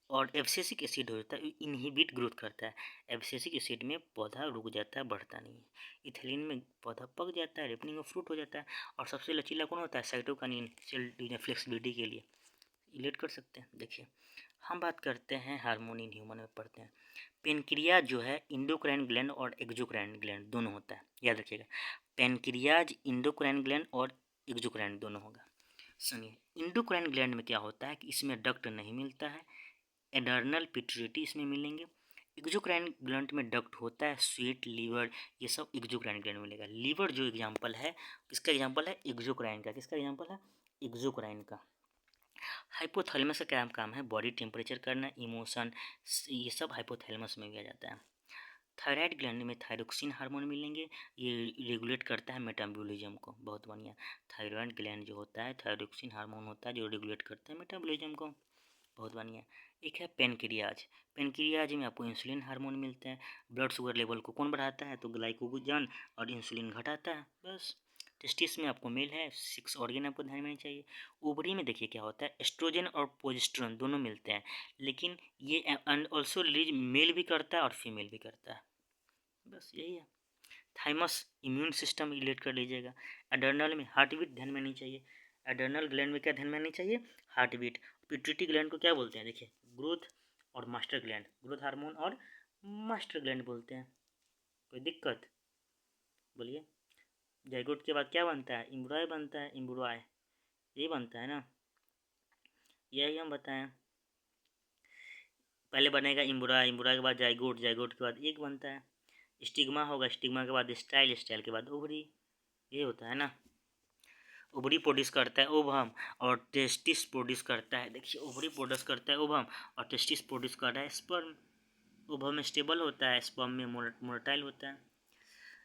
और एब्सिसिक एसिड होता है, इनहिबिट ग्रोथ करता है। एब्सिसिक एसिड में पौधा रुक जाता है, बढ़ता नहीं है। इथिलीन में पौधा पक जाता है, रिपनिंग ऑफ फ्रूट हो जाता है। और सबसे लचीला कौन होता है? साइटोकाइनिन, सेल डिवीजन फ्लेक्सिबिलिटी के लिए रिलेट कर सकते हैं। देखिए, हम बात करते हैं हार्मोन इन ह्यूमन में पढ़ते हैं। पेनक्रियाज जो है इंडोक्राइन ग्लैंड और एक्सोक्राइन ग्लैंड दोनों होता है, याद रखिएगा। पेनक्रियाज इंडोक्राइन ग्लैंड और एक्सोक्राइन दोनों होगा। सुनिए, इंडोक्राइन ग्लैंड में क्या होता है कि इसमें डक्ट नहीं मिलता है, एडर्नल पिट्यूटरी इसमें मिलेंगे। एक्सोक्राइन ग्लैंड में डक्ट होता है, स्वीट, लीवर, ये सब एक्सोक्राइन ग्लैंड में मिलेगा। लीवर जो एग्जांपल है, किसका एग्जांपल है? एक्सोक्राइन का। किसका एग्जांपल है? एक्सोक्राइन का। हाइपोथैलेमस का क्या काम है? बॉडी टेम्परेचर करना, इमोशन, ये सब हाइपोथैलेमस में भी आ जाता है। थायराइड ग्लैंड में थायरोक्सिन हार्मोन मिलेंगे, ये रेगुलेट करता है मेटाबॉलिज्म को। बहुत बढ़िया। थायराइड ग्लैंड जो होता है थायरोक्सिन हार्मोन होता है जो रेगुलेट करता है मेटाबॉलिज्म को। बहुत बढ़िया। एक है पेनक्रियाज। पेनक्रियाज में आपको इंसुलिन हार्मोन मिलते हैं। ब्लड शुगर लेवल को कौन बढ़ाता है? तो ग्लाइकोजन, और इंसुलिन घटाता है। बस। टेस्टिस में आपको मेल है, 6 ऑर्गन आपको ध्यान में चाहिए। ओवरी में देखिए क्या होता है, एस्ट्रोजन और प्रोजेस्टेरोन दोनों मिलते हैं, लेकिन ये ऑल्सो रिलीज मेल भी करता है और फीमेल भी करता है। बस यही है। थाइमस इम्यून सिस्टम रिलेट कर लीजिएगा। एडर्नल में हार्ट बीट ध्यान में नहीं चाहिए। एडर्नल ग्लैंड में क्या ध्यान में नहीं चाहिए? Heart beat. पिट्यूटरी ग्लैंड को क्या बोलते हैं? देखिए, ग्रोथ और मास्टर ग्लैंड, ग्रोथ हार्मोन और मास्टर ग्लैंड बोलते हैं। कोई दिक्कत? बोलिए। जाइगोट के बाद क्या बनता है? इम्ब्रॉय बनता है, इम्ब्रॉय यही बनता है ना, यही हम बताएं। पहले बनेगा इम्ब्रॉय, इम्ब्रॉय के बाद जाइगोट, जाइगोट के बाद एक बनता है। स्टिग्मा होगा, स्टिग्मा के बाद स्टाइल, स्टाइल के बाद ओवरी, ये होता है ना। ओवरी प्रोड्यूस करता है ओवम, और टेस्टिस प्रोड्यूस करता है, देखिए ओवरी प्रोड्यूस करता है ओवम और टेस्टिस प्रोड्यूस कर रहा है स्पर्म। ओवम में स्टेबल होता है, स्पर्म में मोटाइल होता है।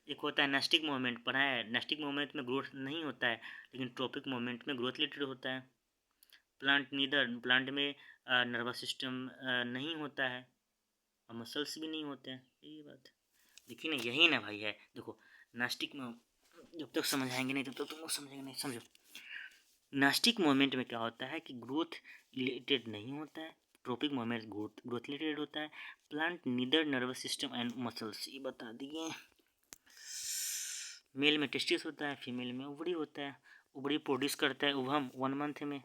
एक होता है नेस्टिक मोमेंट, पढ़ा है। नेस्टिक मोमेंट में ग्रोथ नहीं होता है, लेकिन ट्रॉपिक मोमेंट में ग्रोथ रिलेटेड होता है। प्लांट में नर्वस सिस्टम नहीं होता है और मसल्स भी नहीं होते हैं, यही बात। देखिए ना, यही ना भाई है। देखो नास्टिक में जब तक समझ आएंगे नहीं तब तक तुम लोग समझेंगे नहीं। समझो, नास्टिक मोमेंट में क्या होता है कि ग्रोथ रिलेटेड नहीं होता है, ट्रोपिक मोमेंट ग्रोथ रिलेटेड होता है। Plant neither nervous system and muscles, ये बता दिए। मेल में टेस्टिस होता है, फीमेल में ओवरी होता है। ओवरी प्रोड्यूस करता है ओवम 1 मंथ में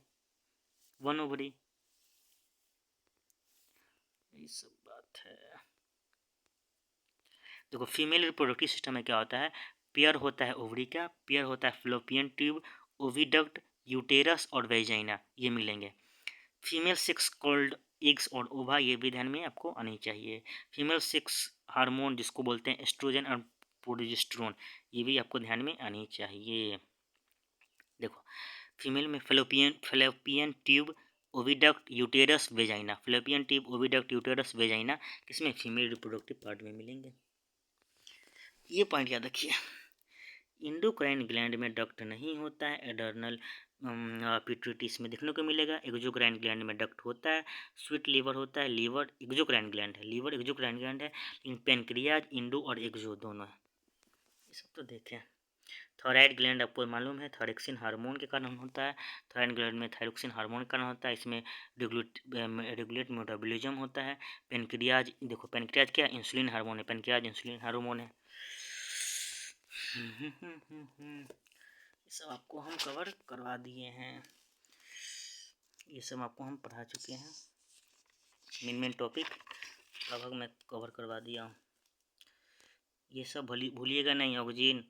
1 ओवरी। ये सब बात है। देखो फीमेल रिप्रोडक्टिव सिस्टम में क्या होता है, पेयर होता है ओवरी का, पेयर होता है फ्लोपियन ट्यूब, ओविडक्ट, यूटेरस और वेजाइना, ये मिलेंगे। फीमेल सेक्स कॉल्ड एग्स और ओवा, ये भी ध्यान में आपको आनी चाहिए। फीमेल सेक्स हार्मोन जिसको बोलते हैं एस्ट्रोजन और प्रोजेस्टेरोन, ये भी आपको ध्यान में आनी चाहिए। देखो फीमेल में fallopian tube, oviduct, uterus, vagina. Fallopian tube, oviduct, uterus, vagina किसमें, फीमेल रिप्रोडक्टिव पार्ट में मिलेंगे। ये पॉइंट याद रखिए। इंडोक्राइन ग्लैंड में डक्ट नहीं होता है, एडर्नल पिट्यूटरीज में देखने को मिलेगा। एक्सोक्राइन ग्लैंड में डक्ट होता है। स्वीट लीवर होता है, लीवर एक्सोक्राइन ग्लैंड है, लीवर एक्सोक्राइन ग्लैंड है। लेकिन पेनक्रियाज इंडो और एक्सो दोनों है, ये सब तो देखें। थायराइड ग्लैंड आपको मालूम है थायरोक्सिन हार्मोन के कारण होता है। थायराइड ग्लैंड में थायरोक्सिन हार्मोन के कारण होता है, इसमें रेगुलेट मेटाबॉलिज्म होता है। पेनक्रियाज, देखो पेनक्रियाज क्या, इंसुलिन हार्मोन है, पेनक्रियाज इंसुलिन हार्मोन है। ये सब आपको हम कवर करवा दिए हैं, ये सब आपको हम पढ़ा चुके हैं। मेन टॉपिक लगभग मैं कवर करवा दिया हूँ। ये सब भूलिएगा नहीं। ऑक्सीजन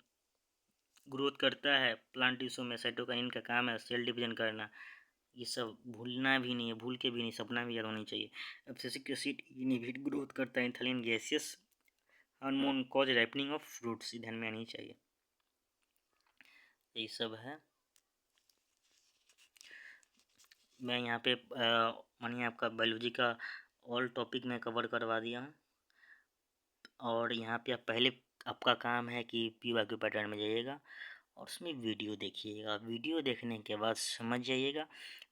ग्रोथ करता है प्लांट टिश्यू में, साइटोकाइनिन का काम है सेल डिवीजन करना, ये सब भूलना भी नहीं है, भूल के भी नहीं, सपना भी याद होनी चाहिए। एब्सिसिक एसिड इनहिबिट ग्रोथ करता है, ethylene gaseous hormone cause ripening of fruits, ध्यान में आनी चाहिए। यही सब है। मैं यहाँ पे मानिए आपका बायोलॉजी का ऑल टॉपिक मैं कवर करवा दिया हूँ। और यहाँ पे आप पहले आपका काम है कि PYQ पैटर्न में जाइएगा और उसमें वीडियो देखिएगा। वीडियो देखने के बाद समझ जाइएगा।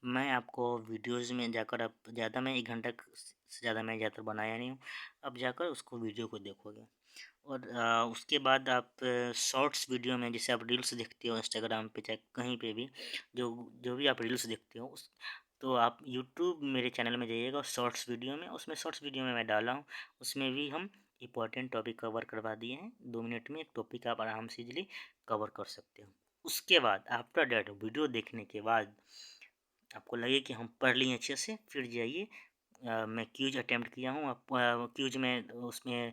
मैं आपको वीडियोज़ में जाकर, आप ज़्यादा मैं 1 घंटा से ज़्यादा मैं ज़्यादातर बनाया नहीं हूँ, अब जाकर उसको वीडियो को देखोगे। और उसके बाद आप शॉर्ट्स वीडियो में, जैसे आप रील्स देखते हो इंस्टाग्राम पे चाहे कहीं पे भी, जो जो भी आप रील्स देखते हो उस, तो आप यूट्यूब मेरे चैनल में जाइएगा और शॉर्ट्स वीडियो में, उसमें शॉर्ट्स वीडियो में मैं डाला हूँ, उसमें भी हम इंपॉर्टेंट टॉपिक कवर करवा दिए हैं। 2 मिनट में एक टॉपिक आप आराम से इजीली कवर कर सकते हो। उसके बाद आफ्टर डेट वीडियो देखने के बाद आपको लगे कि हम पढ़ लिए अच्छे से, फिर जाइए। मैं क्यूज अटेम्प्ट किया हूँ, आप क्यूज में उसमें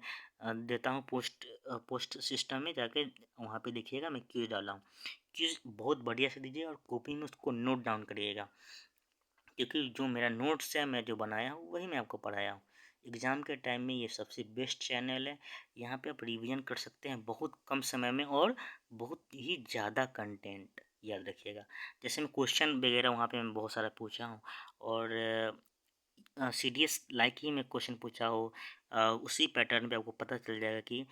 देता हूँ पोस्ट सिस्टम में जाके, वहाँ पे देखिएगा मैं क्यूज डाला हूँ। क्यूज बहुत बढ़िया से दीजिए और कॉपी में उसको नोट डाउन करिएगा, क्योंकि जो मेरा नोट्स है मैं जो बनाया हूँ वही मैं आपको पढ़ाया हूँ। एग्ज़ाम के टाइम में ये सबसे बेस्ट चैनल है, यहाँ पे आप रिवीजन कर सकते हैं बहुत कम समय में और बहुत ही ज़्यादा कंटेंट याद रखिएगा। जैसे मैं क्वेश्चन वगैरह वहाँ पे मैं बहुत सारा पूछा हूँ, और CDS लाइक ही मैं क्वेश्चन पूछा हो, उसी पैटर्न पे आपको पता चल जाएगा कि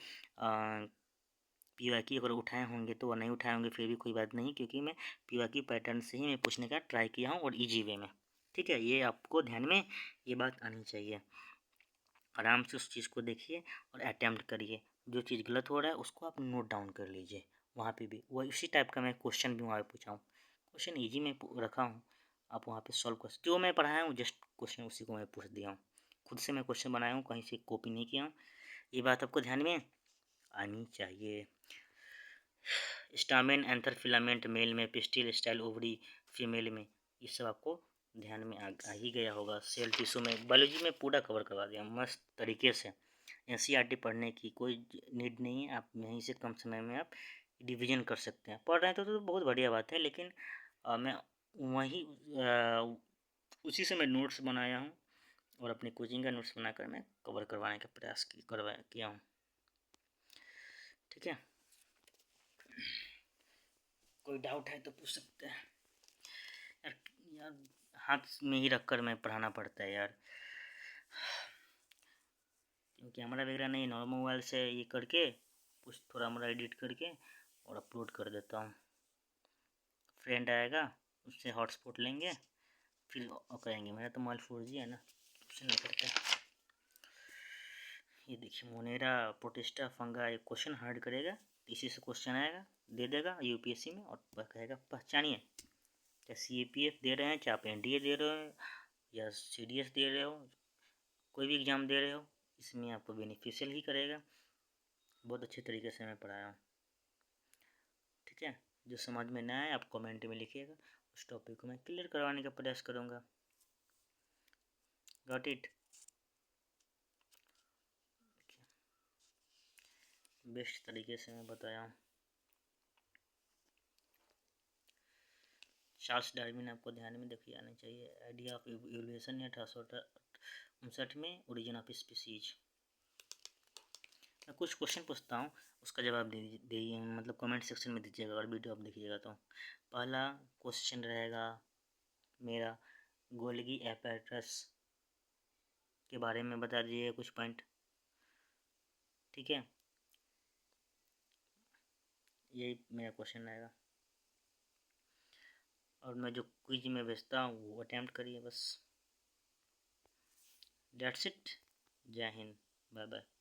PYQ अगर उठाए होंगे तो वो नहीं उठाए होंगे, फिर भी कोई बात नहीं, क्योंकि मैं PYQ पैटर्न से ही मैं पूछने का ट्राई किया हूँ और ईजी वे में। ठीक है, ये आपको ध्यान में ये बात आनी चाहिए। आराम से उस चीज़ को देखिए और अटैम्प्ट करिए। जो चीज़ गलत हो रहा है उसको आप नोट डाउन कर लीजिए। वहाँ पे भी वही उसी टाइप का मैं क्वेश्चन भी वहाँ पे पूछा हूँ, क्वेश्चन ईजी में रखा हूँ, आप वहाँ पे सॉल्व कर जो मैं पढ़ाया हूँ जस्ट क्वेश्चन उसी को मैं पूछ दिया हूँ। खुद से मैं क्वेश्चन बनाया हूँ, कहीं से कॉपी नहीं किया हूँ। ये बात आपको ध्यान में आनी चाहिए। स्टामेन एंथर फिलामेंट मेल में, पिस्टिल स्टाइल ओवरी फीमेल में, ये सब आपको ध्यान में आ ही गया होगा। सेल टिश्यू में बायोलॉजी में पूरा कवर करवा दिया मस्त तरीके से। NCERT पढ़ने की कोई नीड नहीं है, आप यहीं से कम समय में आप रिवीजन कर सकते हैं। पढ़ रहे हैं तो बहुत बढ़िया बात है, लेकिन मैं वहीं उसी से मैं नोट्स बनाया हूँ और अपनी कोचिंग का नोट्स बनाकर मैं कवर करवाने का प्रयास किया हूँ। ठीक है, कोई डाउट है तो पूछ सकते हैं। यार यार हाथ में ही रखकर मैं पढ़ाना पड़ता है यार, क्योंकि हमारा वगैरह नहीं, नॉर्मल मोबाइल से ये करके कुछ थोड़ा मोड़ा एडिट करके और अपलोड कर देता हूँ। फ्रेंड आएगा उससे हॉटस्पॉट लेंगे फिर करेंगे। मेरा तो मोबाइल 4G है ना, उससे नहीं करते। ये देखिए मोनेरा प्रोटिस्टा फंगा एक क्वेश्चन हार्ड करेगा, इसी से क्वेश्चन आएगा, दे देगा यूपीएससी में और कहेगा पहचानिए। चाहे CAPF दे रहे हैं, चाहे आप NDA दे रहे हो या CDS दे रहे हो, कोई भी एग्ज़ाम दे रहे हो, इसमें आपको बेनिफिशियल ही करेगा। बहुत अच्छे तरीके से मैं पढ़ाया हूँ, ठीक है। जो समझ में ना आए आप कमेंट में लिखिएगा, उस टॉपिक को मैं क्लियर करवाने का प्रयास करूँगा। Got it. बेस्ट तरीके से मैं बताया हूँ। चार्ल्स डार्विन आपको ध्यान में देखिए आना चाहिए। आइडिया ऑफ इवोल्यूशन है 1859 में, ओरिजिन ऑफ स्पीसीज। मैं कुछ क्वेश्चन पूछता हूँ, उसका जवाब दीजिए, मतलब कमेंट सेक्शन में दीजिएगा अगर वीडियो आप देखिएगा तो। पहला क्वेश्चन रहेगा मेरा, गोल्गी एपैरेटस के बारे में बता दीजिए कुछ पॉइंट, ठीक है। यही मेरा क्वेश्चन रहेगा, और मैं जो क्विज में भेजता हूँ वो अटैम्प्ट करिए बस। That's it. जय हिंद, बाय बाय।